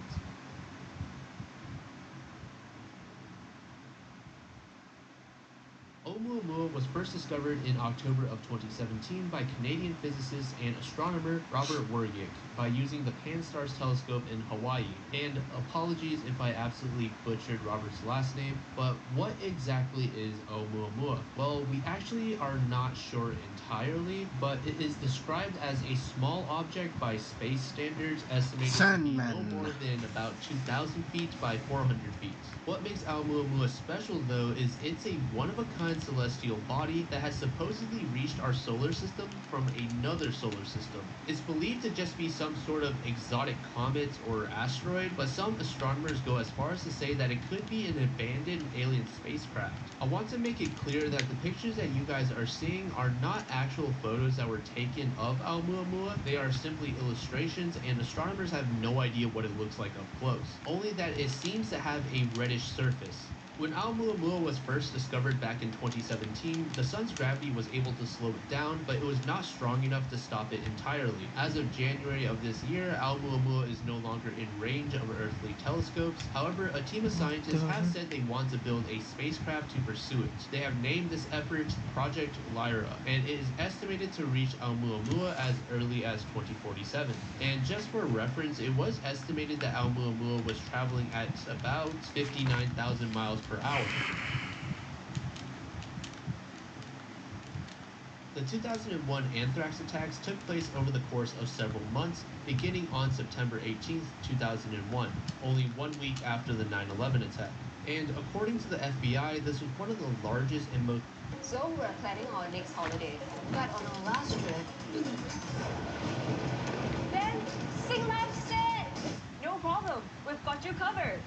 Oumuamua was first discovered in October of 2017 by Canadian physicist and astronomer Robert Wergick by using the Pan-STARRS telescope in Hawaii. And apologies if I absolutely butchered Robert's last name, but what exactly is Oumuamua? Well, we actually are not sure entirely, but it is described as a small object by space standards estimated to be no more than about 2,000 feet by 400 feet. What makes Oumuamua special though is it's a one-of-a-kind celestial body that has supposedly reached our solar system from another solar system. It's believed to just be some sort of exotic comet or asteroid, but some astronomers go as far as to say that it could be an abandoned alien spacecraft. I want to make it clear that the pictures that you guys are seeing are not actual photos that were taken of Oumuamua. They are simply illustrations, and astronomers have no idea what it looks like up close, only that it seems to have a reddish surface. When Oumuamua was first discovered back in 2017, the sun's gravity was able to slow it down, but it was not strong enough to stop it entirely. As of January of this year, Oumuamua is no longer in range of earthly telescopes. However, a team of scientists have said they want to build a spacecraft to pursue it. They have named this effort Project Lyra, and it is estimated to reach Oumuamua as early as 2047. And just for reference, it was estimated that Oumuamua was traveling at about 59,000 miles per hour. The 2001 anthrax attacks took place over the course of several months, beginning on September 18, 2001, only 1 week after the 9/11 attack. And according to the FBI, this was one of the largest and most... So we're planning our next holiday, but on our last trip... Ben, sing my set! No problem, we've got you covered.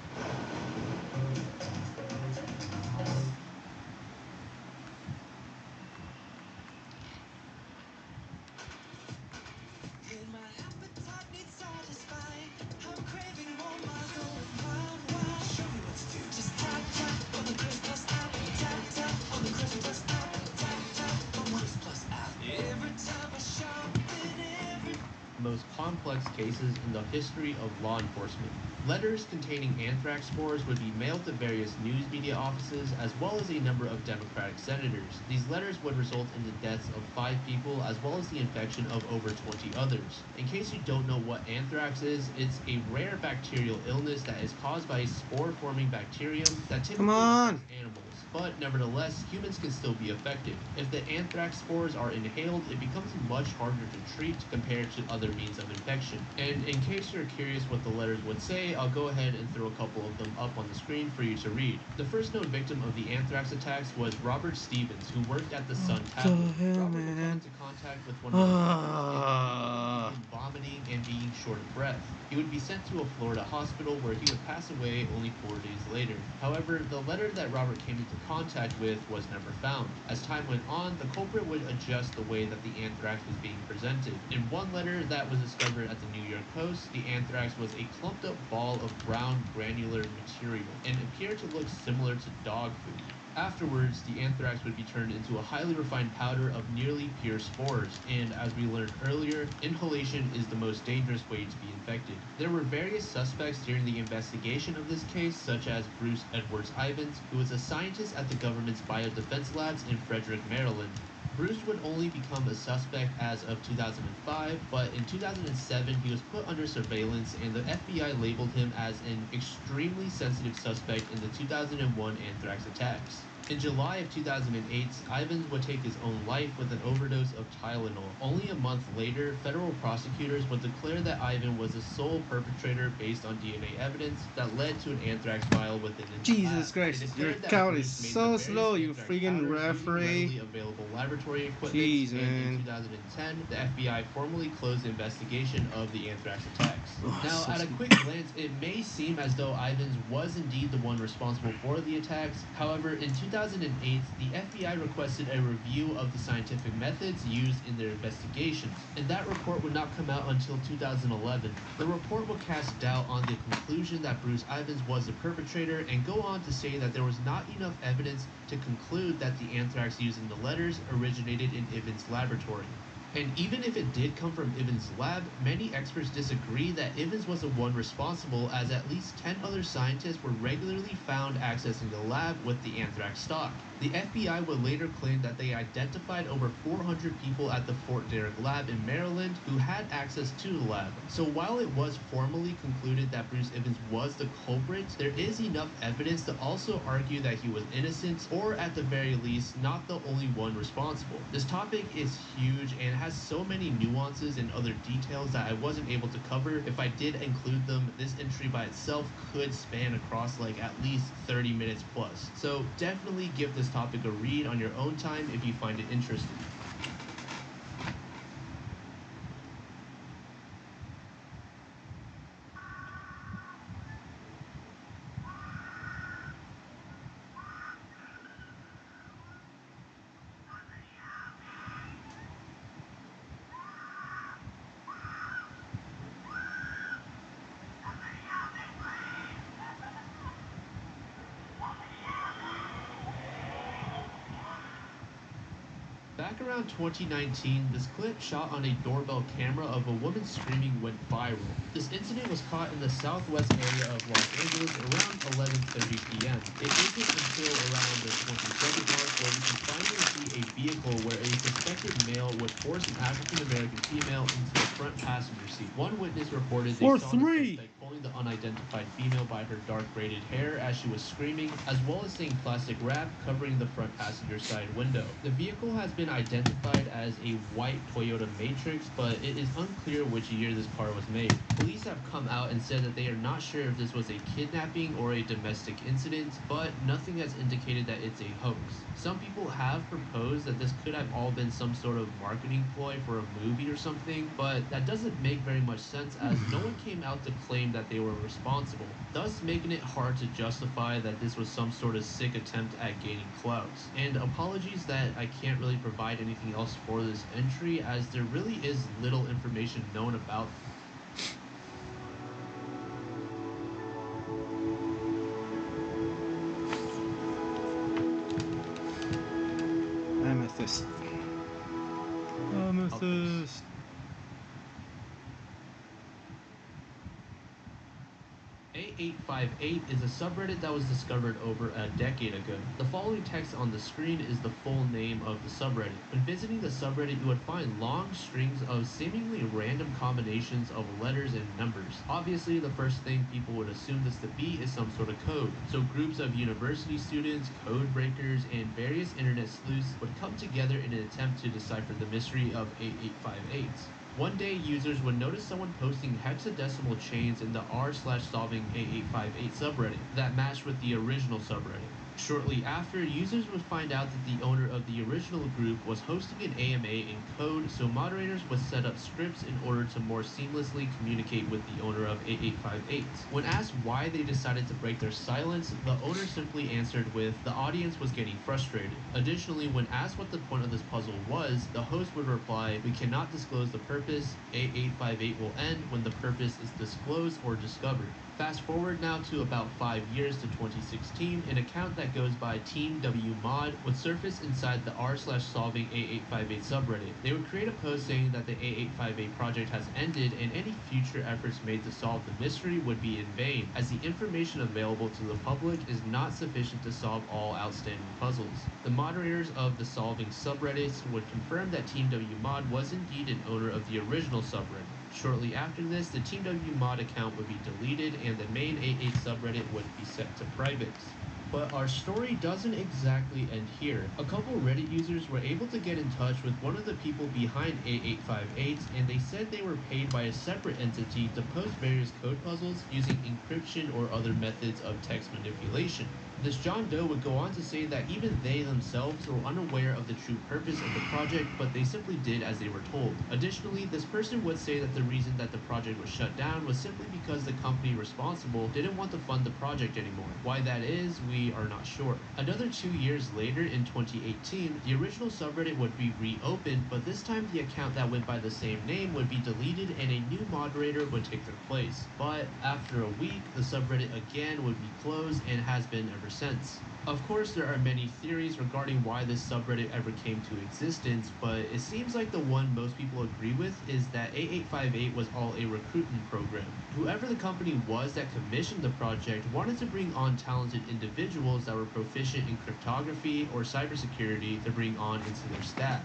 most complex cases in the history of law enforcement. Letters containing anthrax spores would be mailed to various news media offices as well as a number of Democratic senators. These letters would result in the deaths of 5 people as well as the infection of over 20 others. In case you don't know what anthrax is, it's a rare bacterial illness that is caused by a spore-forming bacterium that typically affects animals. but nevertheless, humans can still be affected. If the anthrax spores are inhaled, it becomes much harder to treat compared to other means of infection. And in case you're curious what the letters would say, I'll go ahead and throw a couple of them up on the screen for you to read. The first known victim of the anthrax attacks was Robert Stevens, who worked at the Sun Tablet. Robert would come into contact with one of the vomiting and being short of breath. He would be sent to a Florida hospital where he would pass away only 4 days later. However, the letter that Robert came into contact with was never found. As time went on, the culprit would adjust the way that the anthrax was being presented. In one letter that was discovered at the New York Post, the anthrax was a clumped up ball of brown granular material and appeared to look similar to dog food. Afterwards, the anthrax would be turned into a highly refined powder of nearly pure spores, and as we learned earlier, inhalation is the most dangerous way to be infected. There were various suspects during the investigation of this case, such as Bruce Edwards Ivins, who was a scientist at the government's biodefense labs in Frederick, Maryland. Bruce would only become a suspect as of 2005, but in 2007 he was put under surveillance and the FBI labeled him as an extremely sensitive suspect in the 2001 anthrax attacks. In July of 2008, Ivins would take his own life with an overdose of Tylenol. Only a month later, federal prosecutors would declare that Ivan was the sole perpetrator based on DNA evidence that led to an anthrax vial within his Jesus lab. Christ, They your declared that count Bruce is made so the slow, various you anthrax freaking powders using referee. readily available laboratory equipment, Jeez, and man. in 2010, the FBI formally closed the investigation of the anthrax attacks. Now, so at a stupid. quick glance, it may seem as though Ivins was indeed the one responsible for the attacks. However, in 2008, the FBI requested a review of the scientific methods used in their investigations, and that report would not come out until 2011. The report would cast doubt on the conclusion that Bruce Ivins was the perpetrator and go on to say that there was not enough evidence to conclude that the anthrax used in the letters originated in Ivins' laboratory. And even if it did come from Ivins' lab, many experts disagree that Ivins was the one responsible, as at least 10 other scientists were regularly found accessing the lab with the anthrax stock. The FBI would later claim that they identified over 400 people at the Fort Derrick lab in Maryland who had access to the lab. So while it was formally concluded that Bruce Ivins was the culprit, there is enough evidence to also argue that he was innocent, or at the very least, not the only one responsible. This topic is huge and has so many nuances and other details that I wasn't able to cover. If I did include them, this entry by itself could span across like at least 30 minutes plus. So definitely give this topic a read on your own time if you find it interesting. Back around 2019, this clip shot on a doorbell camera of a woman screaming went viral. This incident was caught in the southwest area of Los Angeles around 11:30 p.m. It isn't until around the 20-second mark where we can finally see a vehicle where a suspected male would force an African-American female into the front passenger seat. One witness reported they saw the suspect pulling the unidentified female by her dark braided hair as she was screaming, as well as seeing plastic wrap covering the front passenger side window. The vehicle has been identified as a white Toyota Matrix, but it is unclear which year this car was made. Police have come out and said that they are not sure if this was a kidnapping or a domestic incident, but nothing has indicated that it's a hoax. Some people have proposed that this could have all been some sort of marketing ploy for a movie or something, but that doesn't make very much sense as no one came out to claim that they were responsible, thus making it hard to justify that this was some sort of sick attempt at gaining clout. And apologies that I can't really provide anything else for this entry, as there really is little information known about. Amethyst. Amethyst. A858 is a subreddit that was discovered over a decade ago. The following text on the screen is the full name of the subreddit. When visiting the subreddit, you would find long strings of seemingly random combinations of letters and numbers. Obviously, the first thing people would assume this to be is some sort of code. So groups of university students, code breakers, and various internet sleuths would come together in an attempt to decipher the mystery of A858. One day, users would notice someone posting hexadecimal chains in the r/solving A858 subreddit that matched with the original subreddit. Shortly after, users would find out that the owner of the original group was hosting an AMA in code, so moderators would set up scripts in order to more seamlessly communicate with the owner of A858. When asked why they decided to break their silence, the owner simply answered with, "The audience was getting frustrated." Additionally, when asked what the point of this puzzle was, the host would reply, "We cannot disclose the purpose. A858 will end when the purpose is disclosed or discovered." Fast forward now to about 5 years to 2016, an account that goes by Team W Mod would surface inside the r/solving A858 subreddit. They would create a post saying that the A858 project has ended and any future efforts made to solve the mystery would be in vain, as the information available to the public is not sufficient to solve all outstanding puzzles. The moderators of the solving subreddits would confirm that Team W Mod was indeed an owner of the original subreddit. Shortly after this, the Team W Mod account would be deleted and the main A8 subreddit would be set to private. But our story doesn't exactly end here. A couple Reddit users were able to get in touch with one of the people behind A858, and they said they were paid by a separate entity to post various code puzzles using encryption or other methods of text manipulation. This John Doe would go on to say that even they themselves were unaware of the true purpose of the project, but they simply did as they were told. Additionally, this person would say that the reason that the project was shut down was simply because the company responsible didn't want to fund the project anymore. Why that is, we are not sure. Another 2 years later, in 2018, the original subreddit would be reopened, but this time the account that went by the same name would be deleted and a new moderator would take their place. But after a week, the subreddit again would be closed and has been ever since. Of course, there are many theories regarding why this subreddit ever came to existence, but it seems like the one most people agree with is that A858 was all a recruitment program. Whoever the company was that commissioned the project wanted to bring on talented individuals that were proficient in cryptography or cybersecurity to bring on into their staff.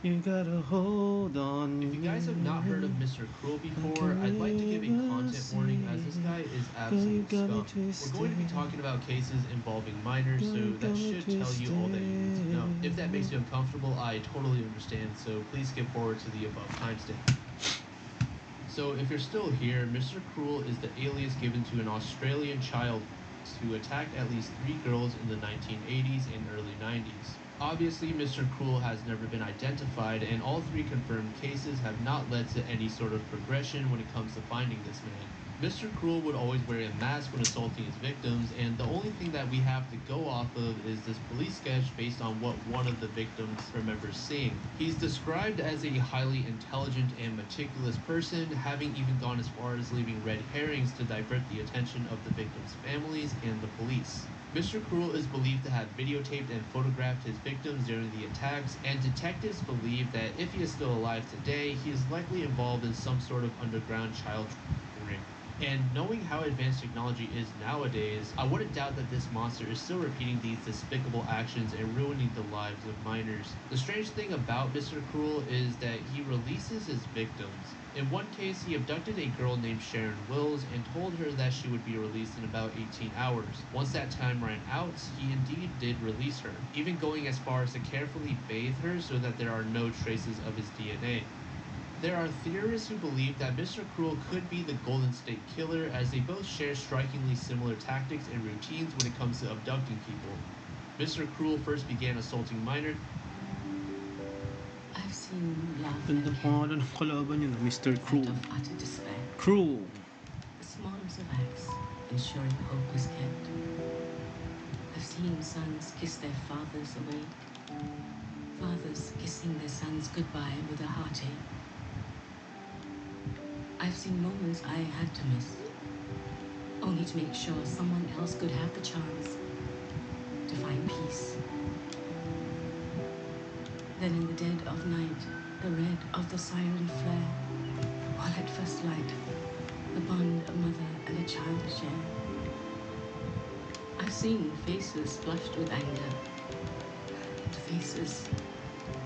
You gotta hold on. If you guys have not heard of Mr. Cruel before, I'd like to give a content warning as this guy is absolute scum. We're going to be talking about cases involving minors, so that should tell you all that you need to know. If that makes you uncomfortable, I totally understand, so please skip forward to the above timestamp. So if you're still here, Mr. Cruel is the alias given to an Australian child who attacked at least 3 girls in the 1980s and early 90s. Obviously, Mr. Cruel has never been identified, and all 3 confirmed cases have not led to any sort of progression when it comes to finding this man. Mr. Cruel would always wear a mask when assaulting his victims, and the only thing that we have to go off of is this police sketch based on what one of the victims remembers seeing. He's described as a highly intelligent and meticulous person, having even gone as far as leaving red herrings to divert the attention of the victims' families and the police. Mr. Cruel is believed to have videotaped and photographed his victims during the attacks, and detectives believe that if he is still alive today, he is likely involved in some sort of underground child trafficking ring. And knowing how advanced technology is nowadays, I wouldn't doubt that this monster is still repeating these despicable actions and ruining the lives of minors. The strange thing about Mr. Cruel is that he releases his victims. In one case, he abducted a girl named Sharon Wills and told her that she would be released in about 18 hours. Once that time ran out, he indeed did release her, even going as far as to carefully bathe her so that there are no traces of his DNA. There are theorists who believe that Mr. Cruel could be the Golden State Killer, as they both share strikingly similar tactics and routines when it comes to abducting people. Mr. Cruel first began assaulting minors. I've seen love Ganda pangalan ng kalaban yun, Mr. Cruel. of utter despair. Cruel. The smallest of acts, ensuring hope is kept. I've seen sons kiss their fathers away. Fathers kissing their sons goodbye with a heartache. I've seen moments I had to miss, only to make sure someone else could have the chance to find peace. Then in the dead of night, the red of the siren flare, while at first light, the bond a mother and a child share. I've seen faces flushed with anger, and faces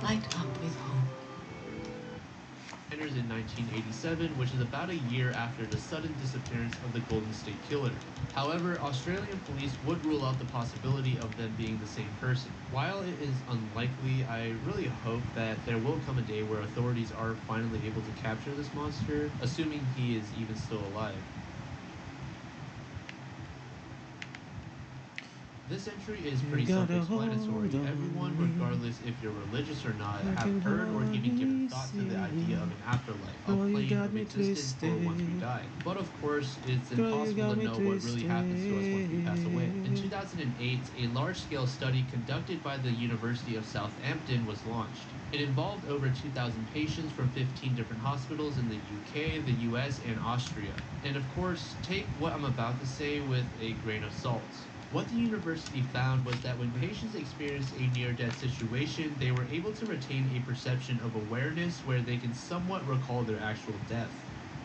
light up with hope. Enters in 1987, which is about a year after the sudden disappearance of the Golden State Killer. However, Australian police would rule out the possibility of them being the same person. While it is unlikely, I really hope that there will come a day where authorities are finally able to capture this monster, assuming he is even still alive. This entry is pretty self-explanatory. Everyone, regardless if you're religious or not, have heard or even given thought to the idea of an afterlife, a plane of existence for once we die. But of course, it's impossible to know what really happens to us once we pass away. In 2008, a large-scale study conducted by the University of Southampton was launched. It involved over 2,000 patients from 15 different hospitals in the UK, the US, and Austria. And of course, take what I'm about to say with a grain of salt. What the university found was that when patients experienced a near-death situation, they were able to retain a perception of awareness where they can somewhat recall their actual death.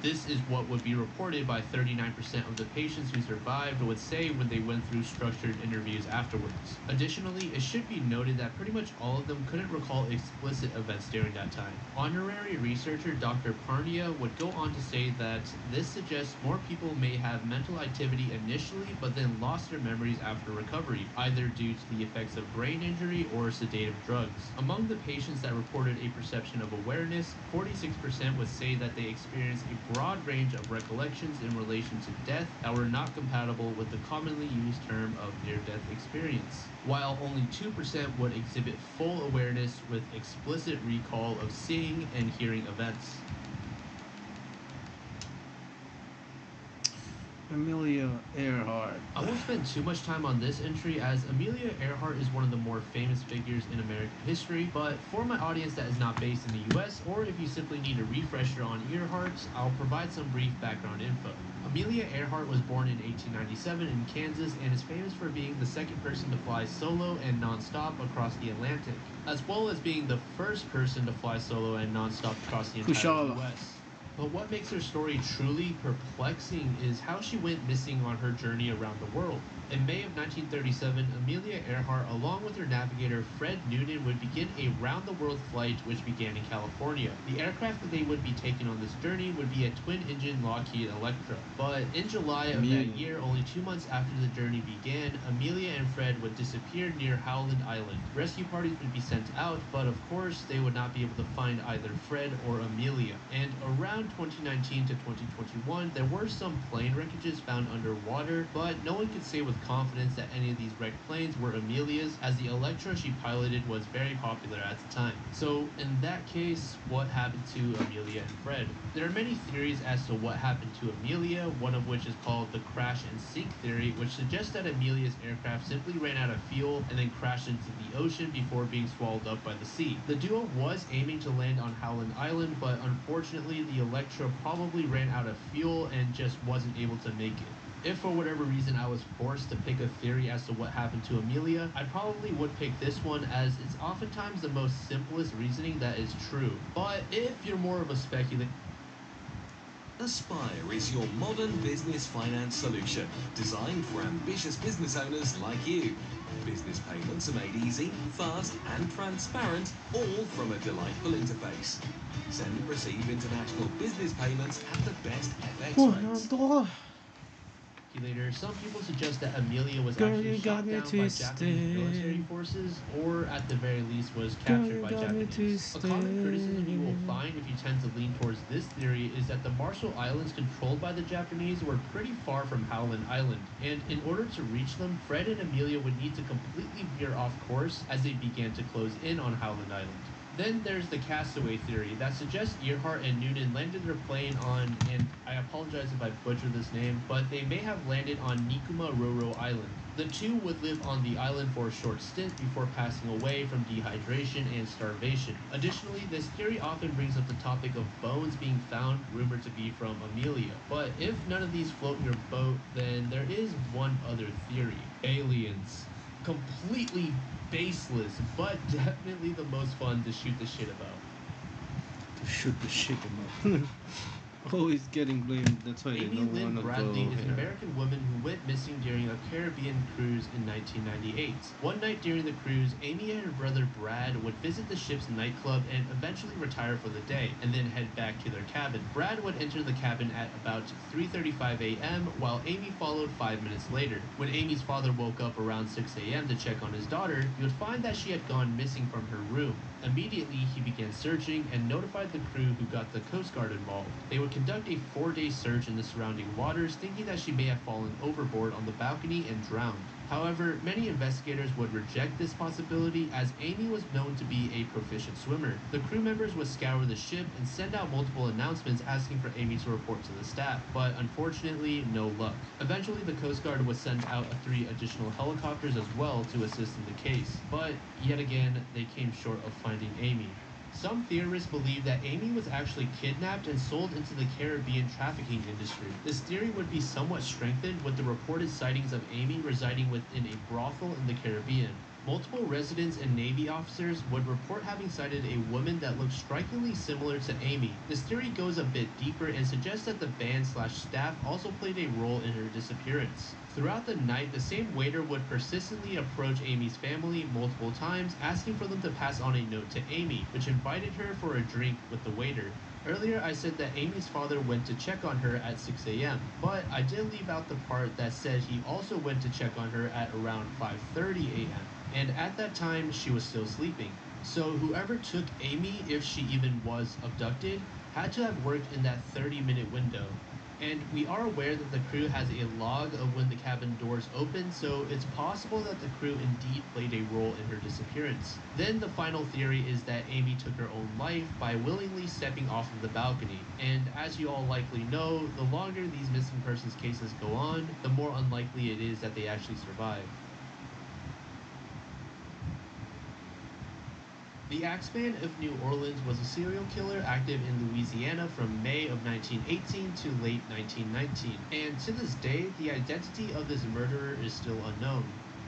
This is what would be reported by 39% of the patients who survived would say when they went through structured interviews afterwards. Additionally, it should be noted that pretty much all of them couldn't recall explicit events during that time. Honorary researcher Dr. Parnia would go on to say that this suggests more people may have mental activity initially but then lost their memories after recovery, either due to the effects of brain injury or sedative drugs. Among the patients that reported a perception of awareness, 46% would say that they experienced a broad range of recollections in relation to death that were not compatible with the commonly used term of near-death experience, while only 2% would exhibit full awareness with explicit recall of seeing and hearing events. Amelia Earhart. I won't spend too much time on this entry as Amelia Earhart is one of the more famous figures in American history, but for my audience that is not based in the US, or if you simply need a refresher on Earhart, I'll provide some brief background info. Amelia Earhart was born in 1897 in Kansas and is famous for being the second person to fly solo and non-stop across the Atlantic, as well as being the first person to fly solo and non-stop across the entire US. But what makes her story truly perplexing is how she went missing on her journey around the world. In May of 1937, Amelia Earhart, along with her navigator Fred Noonan, would begin a round-the-world flight which began in California. The aircraft that they would be taking on this journey would be a twin-engine Lockheed Electra. But in July of that year, only 2 months after the journey began, Amelia and Fred would disappear near Howland Island. Rescue parties would be sent out, but of course, they would not be able to find either Fred or Amelia. And around 2019 to 2021, there were some plane wreckages found underwater, but no one could say with confidence that any of these wrecked planes were Amelia's, as the Electra she piloted was very popular at the time. So in that case, what happened to Amelia and Fred? There are many theories as to what happened to Amelia, one of which is called the crash and sink theory, which suggests that Amelia's aircraft simply ran out of fuel and then crashed into the ocean before being swallowed up by the sea. The duo was aiming to land on Howland Island, but unfortunately the Electra probably ran out of fuel and just wasn't able to make it. If for whatever reason I was forced to pick a theory as to what happened to Amelia, I probably would pick this one as it's oftentimes the most simplest reasoning that is true. But if you're more of a speculator, Aspire is your modern business finance solution, designed for ambitious business owners like you. Business payments are made easy, fast and transparent, all from a delightful interface. Send and receive international business payments at the best FX rates. Later, some people suggest that Amelia was actually shot down by Japanese military forces, or at the very least was captured by Japanese. A common criticism you will find if you tend to lean towards this theory is that the Marshall Islands controlled by the Japanese were pretty far from Howland Island, and in order to reach them, Fred and Amelia would need to completely veer off course as they began to close in on Howland Island. Then there's the castaway theory that suggests Earhart and Noonan landed their plane on, and I apologize if I butcher this name, but they may have landed on Nikuma Roro Island. The two would live on the island for a short stint before passing away from dehydration and starvation. Additionally, this theory often brings up the topic of bones being found rumored to be from Amelia. But if none of these float your boat, then there is one other theory. Aliens. Completely baseless, but definitely the most fun to shoot the shit about. To shoot the shit about. Always getting blamed. That's why they Amy don't Lynn want to Bradley go is an here. American woman who went missing during a Caribbean cruise in 1998. One night during the cruise, Amy and her brother Brad would visit the ship's nightclub and eventually retire for the day, and then head back to their cabin. Brad would enter the cabin at about 3:35 a.m., while Amy followed 5 minutes later. When Amy's father woke up around 6 a.m. to check on his daughter, he would find that she had gone missing from her room. Immediately, he began searching and notified the crew who got the Coast Guard involved. They would conduct a 4-day search in the surrounding waters, thinking that she may have fallen overboard on the balcony and drowned. However, many investigators would reject this possibility as Amy was known to be a proficient swimmer. The crew members would scour the ship and send out multiple announcements asking for Amy to report to the staff, but unfortunately, no luck. Eventually, the Coast Guard would send out 3 additional helicopters as well to assist in the case, but yet again, they came short of finding Amy. Some theorists believe that Amy was actually kidnapped and sold into the Caribbean trafficking industry. This theory would be somewhat strengthened with the reported sightings of Amy residing within a brothel in the Caribbean. Multiple residents and Navy officers would report having sighted a woman that looked strikingly similar to Amy. This theory goes a bit deeper and suggests that the band/staff also played a role in her disappearance. Throughout the night, the same waiter would persistently approach Amy's family multiple times, asking for them to pass on a note to Amy, which invited her for a drink with the waiter. Earlier, I said that Amy's father went to check on her at 6 a.m., but I did leave out the part that said he also went to check on her at around 5:30 a.m., and at that time, she was still sleeping. So whoever took Amy, if she even was abducted, had to have worked in that 30-minute window. And we are aware that the crew has a log of when the cabin doors opened, so it's possible that the crew indeed played a role in her disappearance. Then the final theory is that Amy took her own life by willingly stepping off of the balcony. And as you all likely know, the longer these missing persons cases go on, the more unlikely it is that they actually survive. The Axeman of New Orleans was a serial killer active in Louisiana from May of 1918 to late 1919, and to this day, the identity of this murderer is still unknown.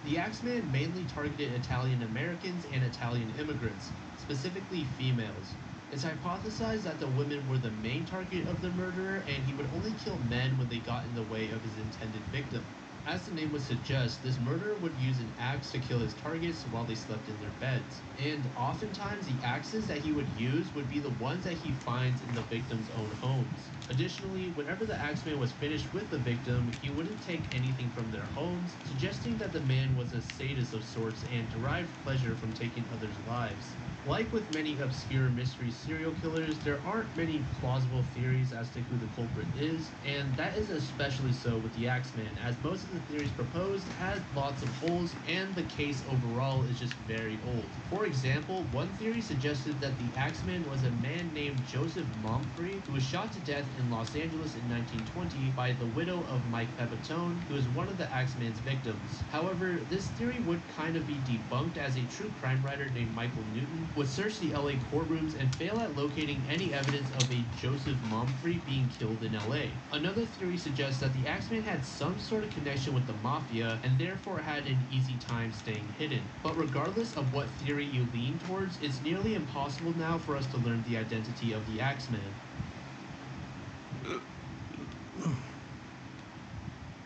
The Axeman mainly targeted Italian Americans and Italian immigrants, specifically females. It's hypothesized that the women were the main target of the murderer, and he would only kill men when they got in the way of his intended victim. As the name would suggest, this murderer would use an axe to kill his targets while they slept in their beds. And oftentimes the axes that he would use would be the ones that he finds in the victim's own homes. Additionally, whenever the Axeman was finished with the victim, he wouldn't take anything from their homes, suggesting that the man was a sadist of sorts and derived pleasure from taking others' lives. Like with many obscure mystery serial killers, there aren't many plausible theories as to who the culprit is, and that is especially so with the Axeman, as most of the theories proposed had lots of holes, and the case overall is just very old. For example, one theory suggested that the Axeman was a man named Joseph Momfrey, who was shot to death in Los Angeles in 1920 by the widow of Mike Pepitone, who is one of the Axeman's victims. However, this theory would kind of be debunked as a true crime writer named Michael Newton would search the LA courtrooms and fail at locating any evidence of a Joseph Momfrey being killed in LA. Another theory suggests that the Axeman had some sort of connection with the mafia and therefore had an easy time staying hidden. But regardless of what theory you lean towards, it's nearly impossible now for us to learn the identity of the Axeman.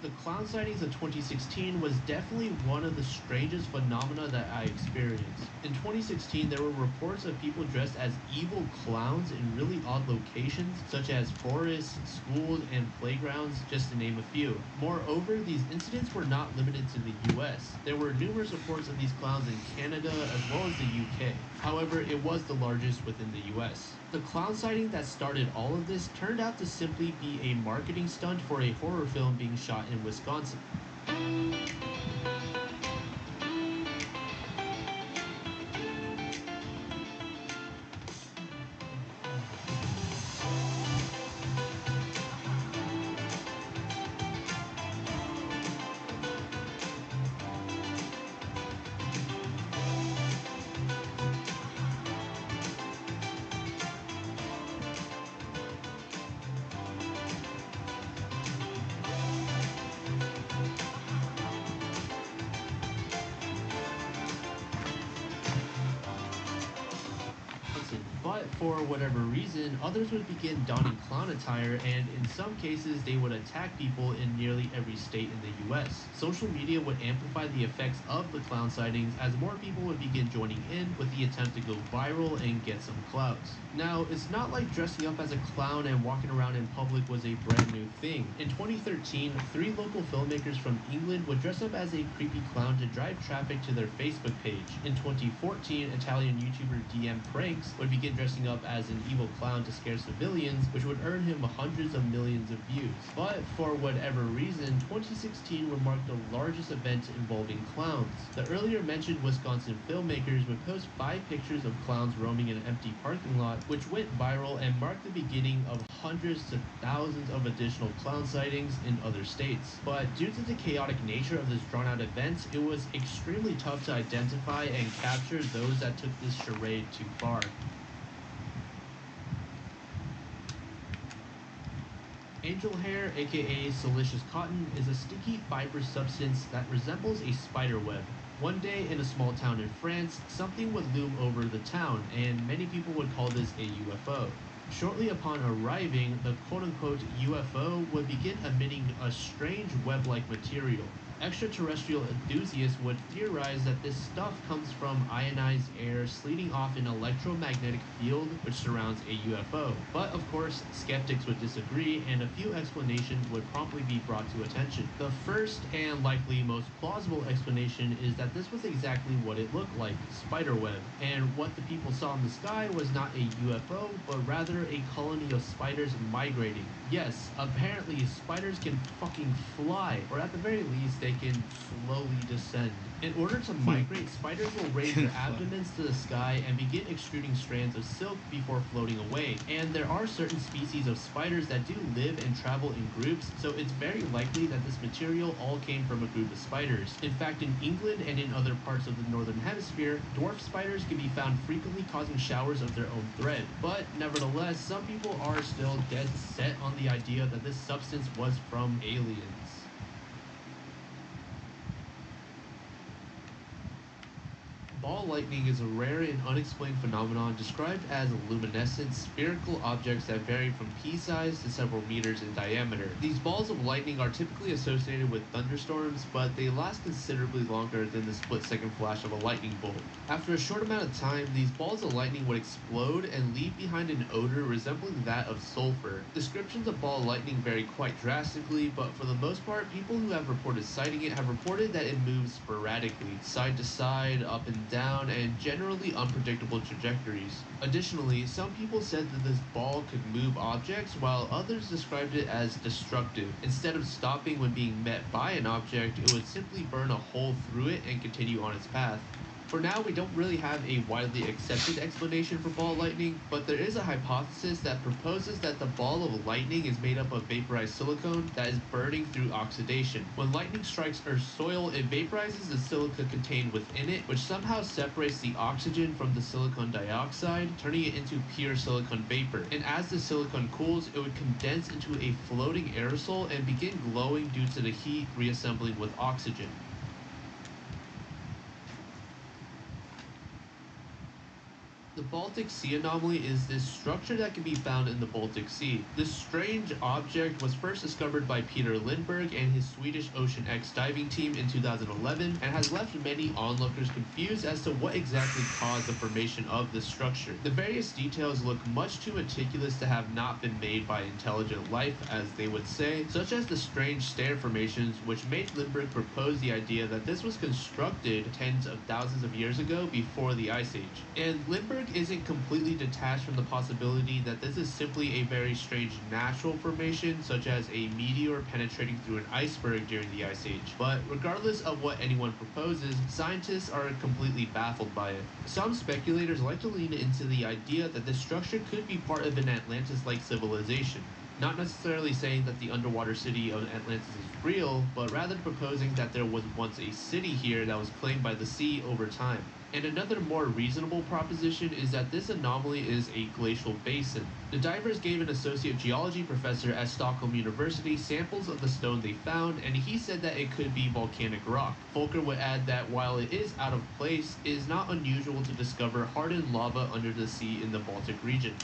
The clown sightings of 2016 was definitely one of the strangest phenomena that I experienced. In 2016, there were reports of people dressed as evil clowns in really odd locations, such as forests, schools, and playgrounds, just to name a few. Moreover, these incidents were not limited to the US. There were numerous reports of these clowns in Canada as well as the UK. However, it was the largest within the US. The clown sighting that started all of this turned out to simply be a marketing stunt for a horror film being shot in Wisconsin. But for whatever reason, others would begin donning clown attire, and in some cases, they would attack people in nearly every state in the US. Social media would amplify the effects of the clown sightings as more people would begin joining in with the attempt to go viral and get some clouds. Now, it's not like dressing up as a clown and walking around in public was a brand new thing. In 2013, 3 local filmmakers from England would dress up as a creepy clown to drive traffic to their Facebook page. In 2014, Italian YouTuber DM Pranks would begin dressing up as an evil clown to scare civilians, which would earn him hundreds of millions of views. But for whatever reason, 2016 would mark the largest event involving clowns. The earlier mentioned Wisconsin filmmakers would post 5 pictures of clowns roaming in an empty parking lot, which went viral and marked the beginning of hundreds to thousands of additional clown sightings in other states. But due to the chaotic nature of this drawn-out event, it was extremely tough to identify and capture those that took this charade too far. Angel hair, aka silicious cotton, is a sticky fibrous substance that resembles a spider web. One day in a small town in France, something would loom over the town, and many people would call this a UFO. Shortly upon arriving, the quote-unquote UFO would begin emitting a strange web-like material. Extraterrestrial enthusiasts would theorize that this stuff comes from ionized air sleeting off an electromagnetic field which surrounds a UFO. But of course, skeptics would disagree, and a few explanations would promptly be brought to attention. The first and likely most plausible explanation is that this was exactly what it looked like, spiderweb, and what the people saw in the sky was not a UFO, but rather a colony of spiders migrating. Yes, apparently spiders can fucking fly, or at the very least they can slowly descend. In order to migrate, spiders will raise their abdomens to the sky and begin extruding strands of silk before floating away. And there are certain species of spiders that do live and travel in groups, so it's very likely that this material all came from a group of spiders. In fact, in England and in other parts of the northern hemisphere, dwarf spiders can be found frequently causing showers of their own thread. But nevertheless, some people are still dead set on the idea that this substance was from aliens. Ball lightning is a rare and unexplained phenomenon described as luminescent spherical objects that vary from pea-size to several meters in diameter. These balls of lightning are typically associated with thunderstorms, but they last considerably longer than the split-second flash of a lightning bolt. After a short amount of time, these balls of lightning would explode and leave behind an odor resembling that of sulfur. Descriptions of ball lightning vary quite drastically, but for the most part, people who have reported sighting it have reported that it moves sporadically, side to side, up and down, and generally unpredictable trajectories. Additionally, some people said that this ball could move objects, while others described it as destructive. Instead of stopping when being met by an object, it would simply burn a hole through it and continue on its path. For now, we don't really have a widely accepted explanation for ball lightning, but there is a hypothesis that proposes that the ball of lightning is made up of vaporized silicone that is burning through oxidation. When lightning strikes Earth's soil, it vaporizes the silica contained within it, which somehow separates the oxygen from the silicon dioxide, turning it into pure silicon vapor. And as the silicon cools, it would condense into a floating aerosol and begin glowing due to the heat reassembling with oxygen. The Baltic Sea anomaly is this structure that can be found in the Baltic Sea. This strange object was first discovered by Peter Lindbergh and his Swedish Ocean X diving team in 2011 and has left many onlookers confused as to what exactly caused the formation of this structure. The various details look much too meticulous to have not been made by intelligent life, as they would say, such as the strange ster formations, which made Lindbergh propose the idea that this was constructed tens of thousands of years ago before the Ice Age. And Lindbergh isn't completely detached from the possibility that this is simply a very strange natural formation, such as a meteor penetrating through an iceberg during the Ice Age. But regardless of what anyone proposes, scientists are completely baffled by it. Some speculators like to lean into the idea that this structure could be part of an Atlantis-like civilization. Not necessarily saying that the underwater city of Atlantis is real, but rather proposing that there was once a city here that was claimed by the sea over time. And another more reasonable proposition is that this anomaly is a glacial basin. The divers gave an associate geology professor at Stockholm University samples of the stone they found, and he said that it could be volcanic rock. Volker would add that while it is out of place, it is not unusual to discover hardened lava under the sea in the Baltic region.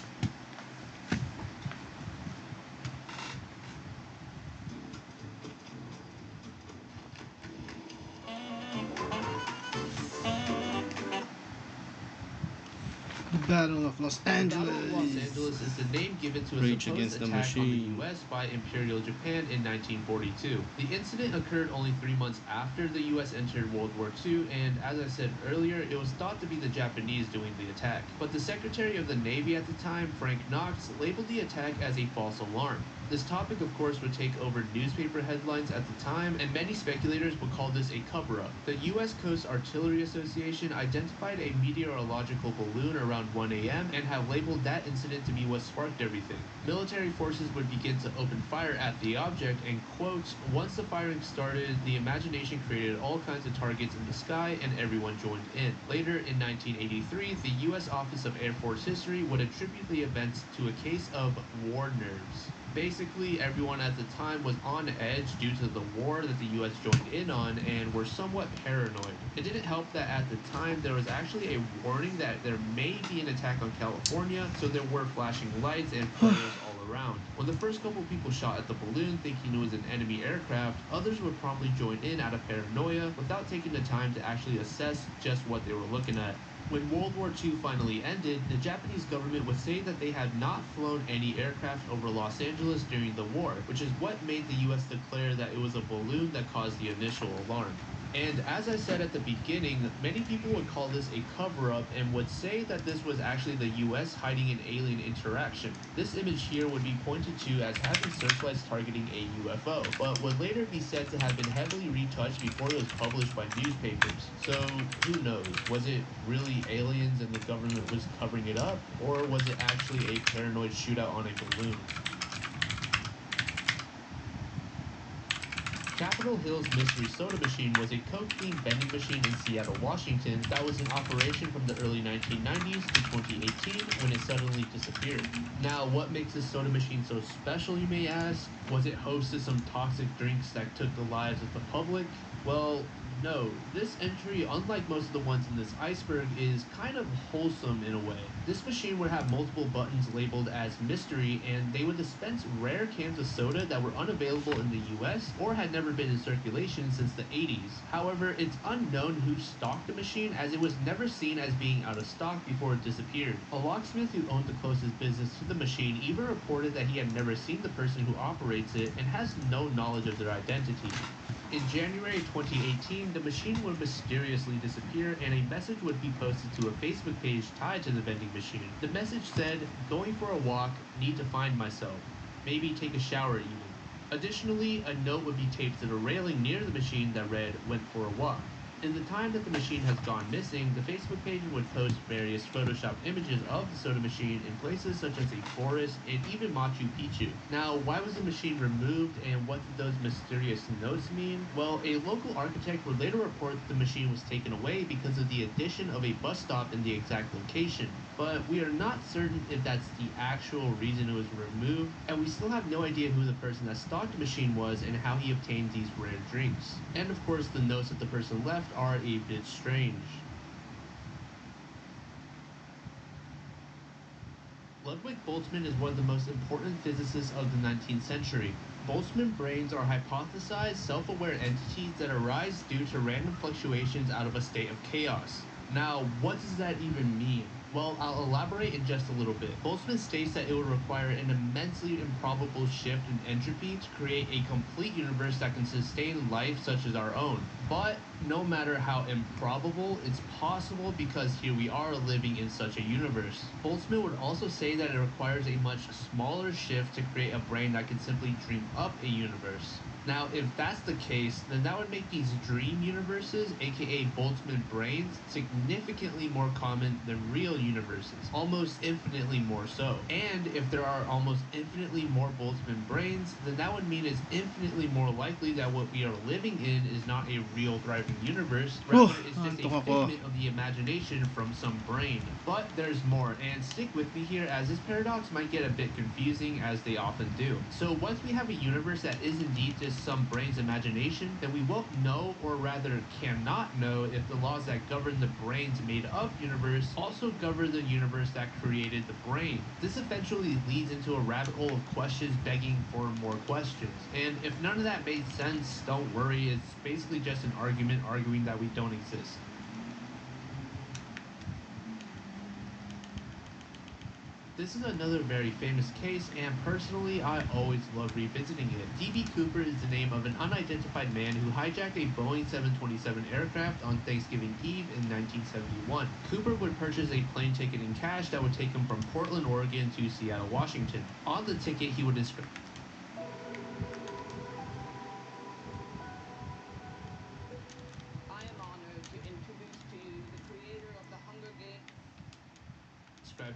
The Battle of Los Angeles. The Battle of Los Angeles is the name given to a Rage supposed Against the attack on the Machine. U.S. by Imperial Japan in 1942. The incident occurred only 3 months after the U.S. entered World War II, and as I said earlier, it was thought to be the Japanese doing the attack. But the Secretary of the Navy at the time, Frank Knox, labeled the attack as a false alarm. This topic, of course, would take over newspaper headlines at the time, and many speculators would call this a cover-up. The U.S. Coast Artillery Association identified a meteorological balloon around 1 a.m. and have labeled that incident to be what sparked everything. Military forces would begin to open fire at the object, and quote, once the firing started, the imagination created all kinds of targets in the sky and everyone joined in. Later, in 1983, the U.S. Office of Air Force History would attribute the events to a case of war nerves. Basically, everyone at the time was on edge due to the war that the US joined in on and were somewhat paranoid. It didn't help that at the time there was actually a warning that there may be an attack on California, so there were flashing lights and flares all around. When the first couple people shot at the balloon thinking it was an enemy aircraft, others would promptly join in out of paranoia without taking the time to actually assess just what they were looking at. When World War II finally ended, the Japanese government would say that they had not flown any aircraft over Los Angeles during the war, which is what made the US declare that it was a balloon that caused the initial alarm. And as I said at the beginning, many people would call this a cover-up and would say that this was actually the US hiding an alien interaction. This image here would be pointed to as having searchlights targeting a UFO, but would later be said to have been heavily retouched before it was published by newspapers. So who knows? Was it really aliens and the government was covering it up? Or was it actually a paranoid shootout on a balloon? Capitol Hill's mystery soda machine was a coke-themed vending machine in Seattle, Washington that was in operation from the early 1990s to 2018 when it suddenly disappeared. Now, what makes this soda machine so special, you may ask? Was it host to some toxic drinks that took the lives of the public? Well, no. This entry, unlike most of the ones in this iceberg, is kind of wholesome in a way. This machine would have multiple buttons labeled as mystery, and they would dispense rare cans of soda that were unavailable in the US or had never been in circulation since the 80s. However, it's unknown who stocked the machine, as it was never seen as being out of stock before it disappeared. A locksmith who owned the closest business to the machine even reported that he had never seen the person who operates it and has no knowledge of their identity. In January 2018, the machine would mysteriously disappear and a message would be posted to a Facebook page tied to the vending machine. The message said, "Going for a walk, need to find myself. Maybe take a shower even." Additionally, a note would be taped to the railing near the machine that read, "Went for a walk." In the time that the machine has gone missing, the Facebook page would post various photoshopped images of the soda machine in places such as a forest and even Machu Picchu. Now, why was the machine removed and what did those mysterious notes mean? Well, a local architect would later report that the machine was taken away because of the addition of a bus stop in the exact location. But we are not certain if that's the actual reason it was removed, and we still have no idea who the person that stocked the machine was and how he obtained these rare drinks. And of course, the notes that the person left are a bit strange. Ludwig Boltzmann is one of the most important physicists of the 19th century. Boltzmann brains are hypothesized, self-aware entities that arise due to random fluctuations out of a state of chaos. Now, what does that even mean? Well, I'll elaborate in just a little bit. Boltzmann states that it would require an immensely improbable shift in entropy to create a complete universe that can sustain life such as our own. But no matter how improbable, it's possible because here we are living in such a universe. Boltzmann would also say that it requires a much smaller shift to create a brain that can simply dream up a universe. Now, if that's the case, then that would make these dream universes, aka Boltzmann brains, significantly more common than real universes, almost infinitely more so. And if there are almost infinitely more Boltzmann brains, then that would mean it's infinitely more likely that what we are living in is not a real thriving surviving universe, rather it's just a antok ako. figment of the imagination from some brain. But there's more, and stick with me here as this paradox might get a bit confusing as they often do. So once we have a universe that is indeed just some brain's imagination, then we won't know, or rather cannot know, if the laws that govern the brain's made-up universe also govern the universe that created the brain. This eventually leads into a rabbit hole of questions begging for more questions. And if none of that made sense, don't worry, it's basically just an argument arguing that we don't exist. This is another very famous case, and personally, I always love revisiting it. D.B. Cooper is the name of an unidentified man who hijacked a Boeing 727 aircraft on Thanksgiving Eve in 1971. Cooper would purchase a plane ticket in cash that would take him from Portland, Oregon to Seattle, Washington. On the ticket, he would inscribe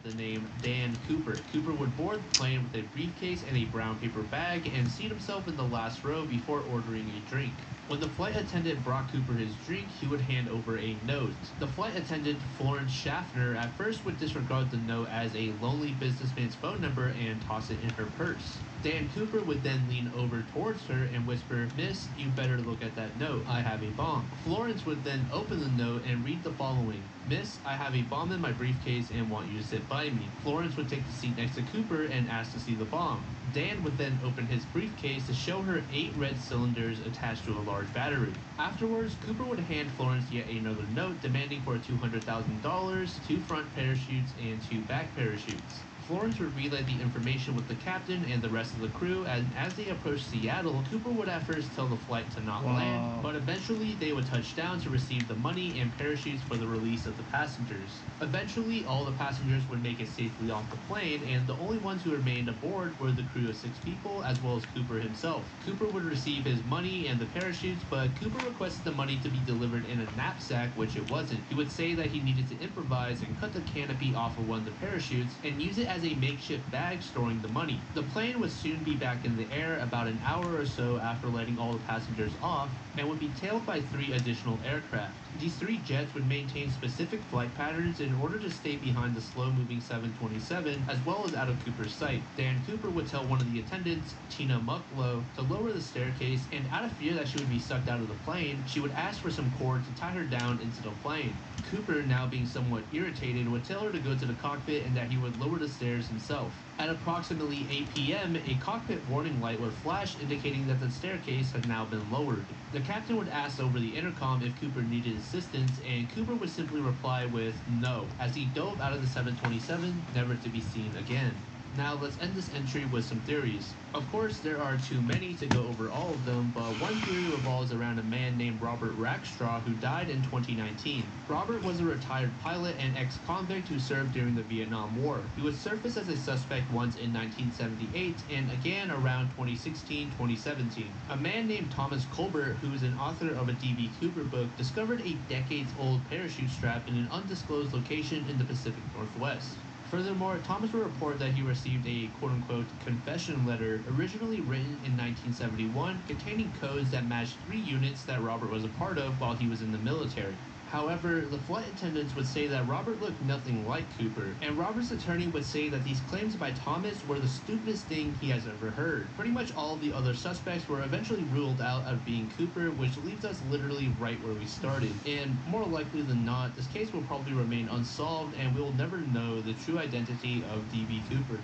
the name Dan Cooper. Cooper would board the plane with a briefcase and a brown paper bag and seat himself in the last row before ordering a drink. When the flight attendant brought Cooper his drink, he would hand over a note. The flight attendant, Florence Schaffner, at first would disregard the note as a lonely businessman's phone number and toss it in her purse. Dan Cooper would then lean over towards her and whisper, "Miss, you better look at that note. I have a bomb." Florence would then open the note and read the following: "Miss, I have a bomb in my briefcase and want you to sit by me." Florence would take the seat next to Cooper and ask to see the bomb. Dan would then open his briefcase to show her 8 red cylinders attached to a large battery. Afterwards, Cooper would hand Florence yet another note demanding for $200,000, 2 front parachutes, and 2 back parachutes. Florence would relay the information with the captain and the rest of the crew, and as they approached Seattle, Cooper would at first tell the flight to not land, but eventually they would touch down to receive the money and parachutes for the release of the passengers. Eventually, all the passengers would make it safely off the plane, and the only ones who remained aboard were the crew of 6 people, as well as Cooper himself. Cooper would receive his money and the parachutes, but Cooper requested the money to be delivered in a knapsack, which it wasn't. He would say that he needed to improvise and cut the canopy off of one of the parachutes and use it as a makeshift bag storing the money. The plane would soon be back in the air about an hour or so after letting all the passengers off, and would be tailed by 3 additional aircraft. These 3 jets would maintain specific flight patterns in order to stay behind the slow-moving 727, as well as out of Cooper's sight. Dan Cooper would tell one of the attendants, Tina Mucklow, to lower the staircase, and out of fear that she would be sucked out of the plane, she would ask for some cord to tie her down into the plane. Cooper, now being somewhat irritated, would tell her to go to the cockpit and that he would lower the stairs himself. At approximately 8 p.m., a cockpit warning light would flash indicating that the staircase had now been lowered. The captain would ask over the intercom if Cooper needed assistance, and Cooper would simply reply with no, as he dove out of the 727, never to be seen again. Now let's end this entry with some theories. Of course, there are too many to go over all of them, but one theory revolves around a man named Robert Rackstraw who died in 2019. Robert was a retired pilot and ex-convict who served during the Vietnam War. He would surface as a suspect once in 1978 and again around 2016-2017. A man named Thomas Colbert, who is an author of a D.B. Cooper book, discovered a decades-old parachute strap in an undisclosed location in the Pacific Northwest. Furthermore, Thomas would report that he received a quote-unquote confession letter originally written in 1971 containing codes that matched 3 units that Robert was a part of while he was in the military. However, the flight attendants would say that Robert looked nothing like Cooper, and Robert's attorney would say that these claims by Thomas were the stupidest thing he has ever heard. Pretty much all of the other suspects were eventually ruled out of being Cooper, which leaves us literally right where we started. And more likely than not, this case will probably remain unsolved, and we will never know the true identity of D.B. Cooper.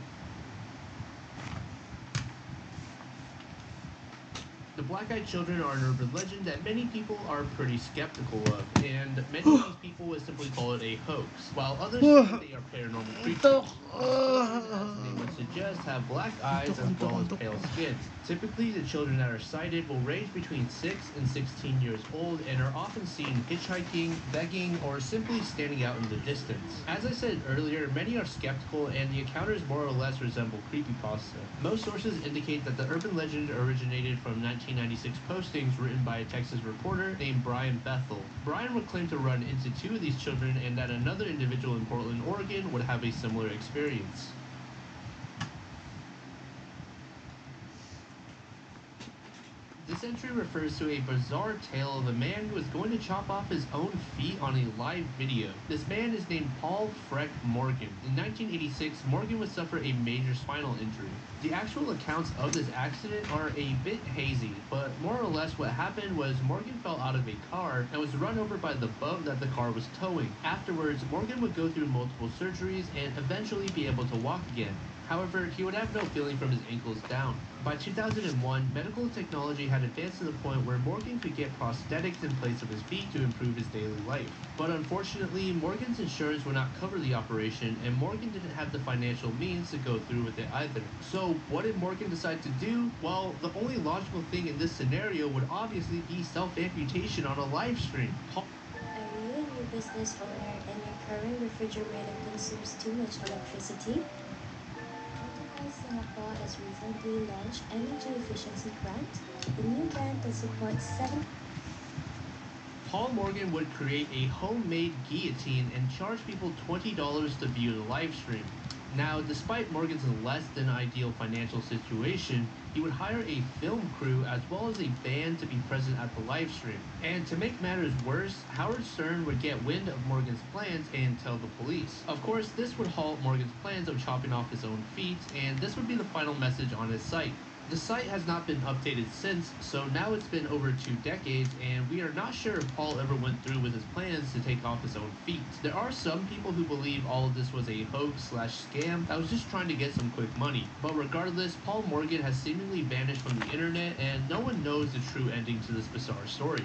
The Black-Eyed Children are an urban legend that many people are pretty skeptical of, and many of these people would simply call it a hoax, while others think they are paranormal creatures. Children, as the name would suggest, have black eyes as well as pale skin. Typically, the children that are sighted will range between 6 and 16 years old and are often seen hitchhiking, begging, or simply standing out in the distance. As I said earlier, many are skeptical and the encounters more or less resemble creepypasta. Most sources indicate that the urban legend originated from 1996 postings written by a Texas reporter named Brian Bethel. Brian would claim to run into 2 of these children and that another individual in Portland, Oregon would have a similar experience. This entry refers to a bizarre tale of a man who was going to chop off his own feet on a live video. This man is named Paul Freck Morgan. In 1986, Morgan would suffer a major spinal injury. The actual accounts of this accident are a bit hazy, but more or less what happened was Morgan fell out of a car and was run over by the boat that the car was towing. Afterwards, Morgan would go through multiple surgeries and eventually be able to walk again. However, he would have no feeling from his ankles down. By 2001, medical technology had advanced to the point where Morgan could get prosthetics in place of his feet to improve his daily life. But unfortunately, Morgan's insurance would not cover the operation, and Morgan didn't have the financial means to go through with it either. So, what did Morgan decide to do? Well, the only logical thing in this scenario would obviously be self-amputation on a live stream. Are you a new business owner and your current refrigerator consumes too much electricity? Autopilot Singapore has recently launched Energy Efficiency Grant, the new grant that supports 7 Paul Morgan would create a homemade guillotine and charge people $20 to view the live stream. Now, despite Morgan's less than ideal financial situation, he would hire a film crew as well as a band to be present at the live stream. And to make matters worse, Howard Stern would get wind of Morgan's plans and tell the police. Of course, this would halt Morgan's plans of chopping off his own feet, and this would be the final message on his site. The site has not been updated since, so now it's been over 2 decades, and we are not sure if Paul ever went through with his plans to take off his own feet. There are some people who believe all of this was a hoax/scam that was just trying to get some quick money. But regardless, Paul Morgan has seemingly vanished from the internet, and no one knows the true ending to this bizarre story.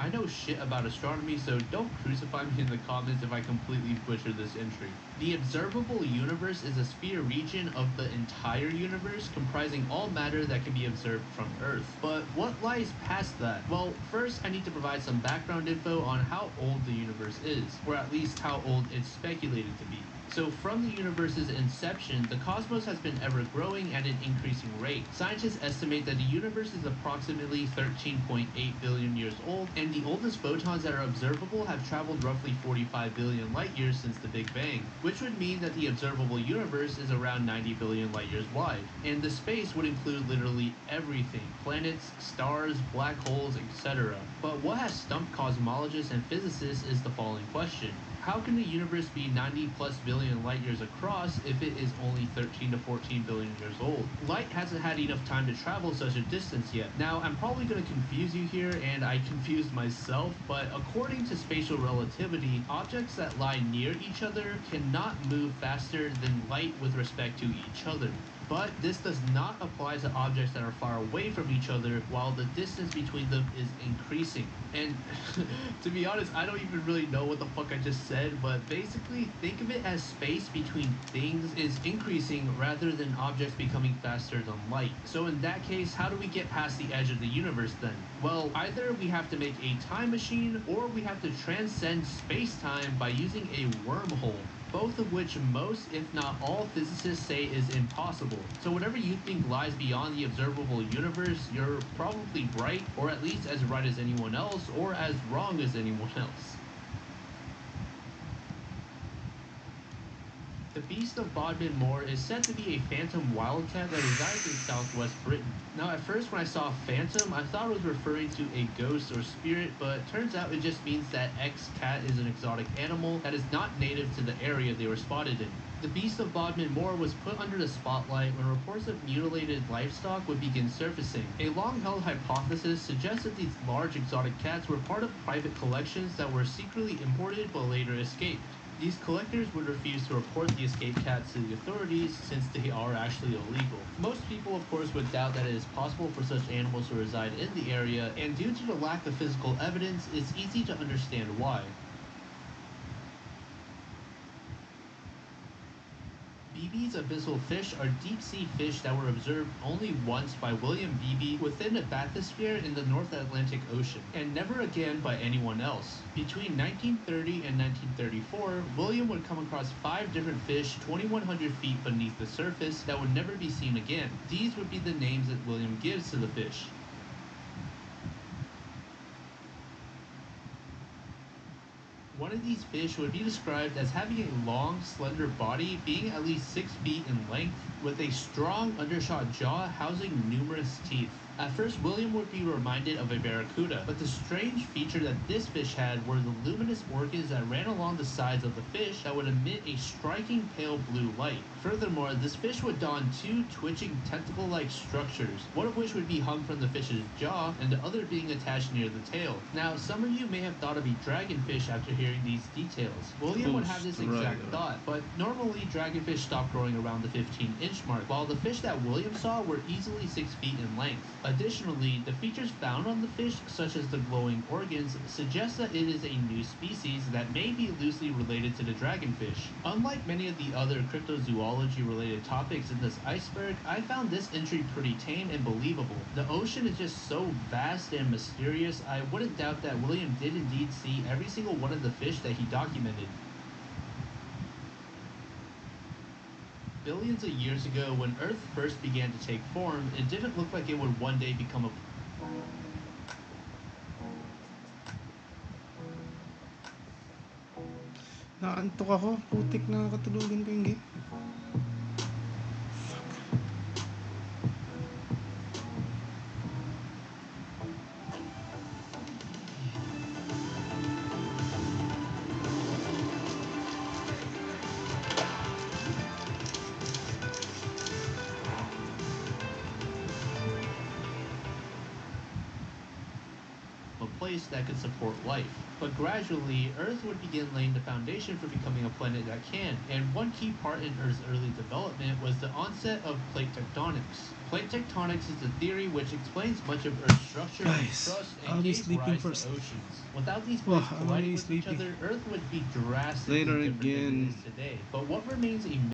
I know shit about astronomy, so don't crucify me in the comments if I completely butcher this entry. The observable universe is a sphere region of the entire universe comprising all matter that can be observed from Earth. But what lies past that? Well, first I need to provide some background info on how old the universe is, or at least how old it's speculated to be. So from the universe's inception, the cosmos has been ever growing at an increasing rate. Scientists estimate that the universe is approximately 13.8 billion years old, and the oldest photons that are observable have traveled roughly 45 billion light years since the Big Bang, which would mean that the observable universe is around 90 billion light years wide. And the space would include literally everything: planets, stars, black holes, etc. But what has stumped cosmologists and physicists is the following question. How can the universe be 90 plus billion light years across if it is only 13 to 14 billion years old? Light hasn't had enough time to travel such a distance yet. Now, I'm probably going to confuse you here, and I confused myself, but according to spatial relativity, objects that lie near each other cannot move faster than light with respect to each other. But this does not apply to objects that are far away from each other while the distance between them is increasing. And to be honest, I don't even really know what the fuck I just said, but basically think of it as space between things is increasing rather than objects becoming faster than light. So in that case, how do we get past the edge of the universe then? Well, either we have to make a time machine or we have to transcend space-time by using a wormhole. Both of which most, if not all, physicists say is impossible. So whatever you think lies beyond the observable universe, you're probably right, or at least as right as anyone else, or as wrong as anyone else. The Beast of Bodmin Moor is said to be a phantom wildcat that resides in southwest Britain. Now at first when I saw phantom, I thought it was referring to a ghost or spirit, but turns out it just means that X-cat is an exotic animal that is not native to the area they were spotted in. The Beast of Bodmin Moor was put under the spotlight when reports of mutilated livestock would begin surfacing. A long-held hypothesis suggests that these large exotic cats were part of private collections that were secretly imported but later escaped. These collectors would refuse to report the escaped cats to the authorities since they are actually illegal. Most people, of course, would doubt that it is possible for such animals to reside in the area, and due to the lack of physical evidence, it's easy to understand why. Beebe's abyssal fish are deep-sea fish that were observed only once by William Beebe within a bathysphere in the North Atlantic Ocean, and never again by anyone else. Between 1930 and 1934, William would come across 5 different fish 2,100 feet beneath the surface that would never be seen again. These would be the names that William gives to the fish. One of these fish would be described as having a long, slender body, being at least 6 feet in length, with a strong undershot jaw housing numerous teeth. At first, William would be reminded of a barracuda, but the strange feature that this fish had were the luminous organs that ran along the sides of the fish that would emit a striking pale blue light. Furthermore, this fish would don 2 twitching tentacle-like structures, one of which would be hung from the fish's jaw, and the other being attached near the tail. Now, some of you may have thought of a dragonfish after hearing these details. William would have this exact thought, but normally dragonfish stop growing around the 15-inch mark, while the fish that William saw were easily 6 feet in length. Additionally, the features found on the fish, such as the glowing organs, suggest that it is a new species that may be loosely related to the dragonfish. Unlike many of the other cryptozoology-related topics in this iceberg, I found this entry pretty tame and believable. The ocean is just so vast and mysterious, I wouldn't doubt that William did indeed see every single one of the fish that he documented. Billions of years ago, when Earth first began to take form, it didn't look like it would one day become a Naantok ako. Putik na katulugan ko yung game. place that could support life. But gradually, Earth would begin laying the foundation for becoming a planet that can, and one key part in Earth's early development was the onset of plate tectonics. Plate tectonics is the theory which explains much of Earth's structure and crust and gave rise to oceans. Without these plates colliding with each other, Earth would be drastically different than it is today. But what remains a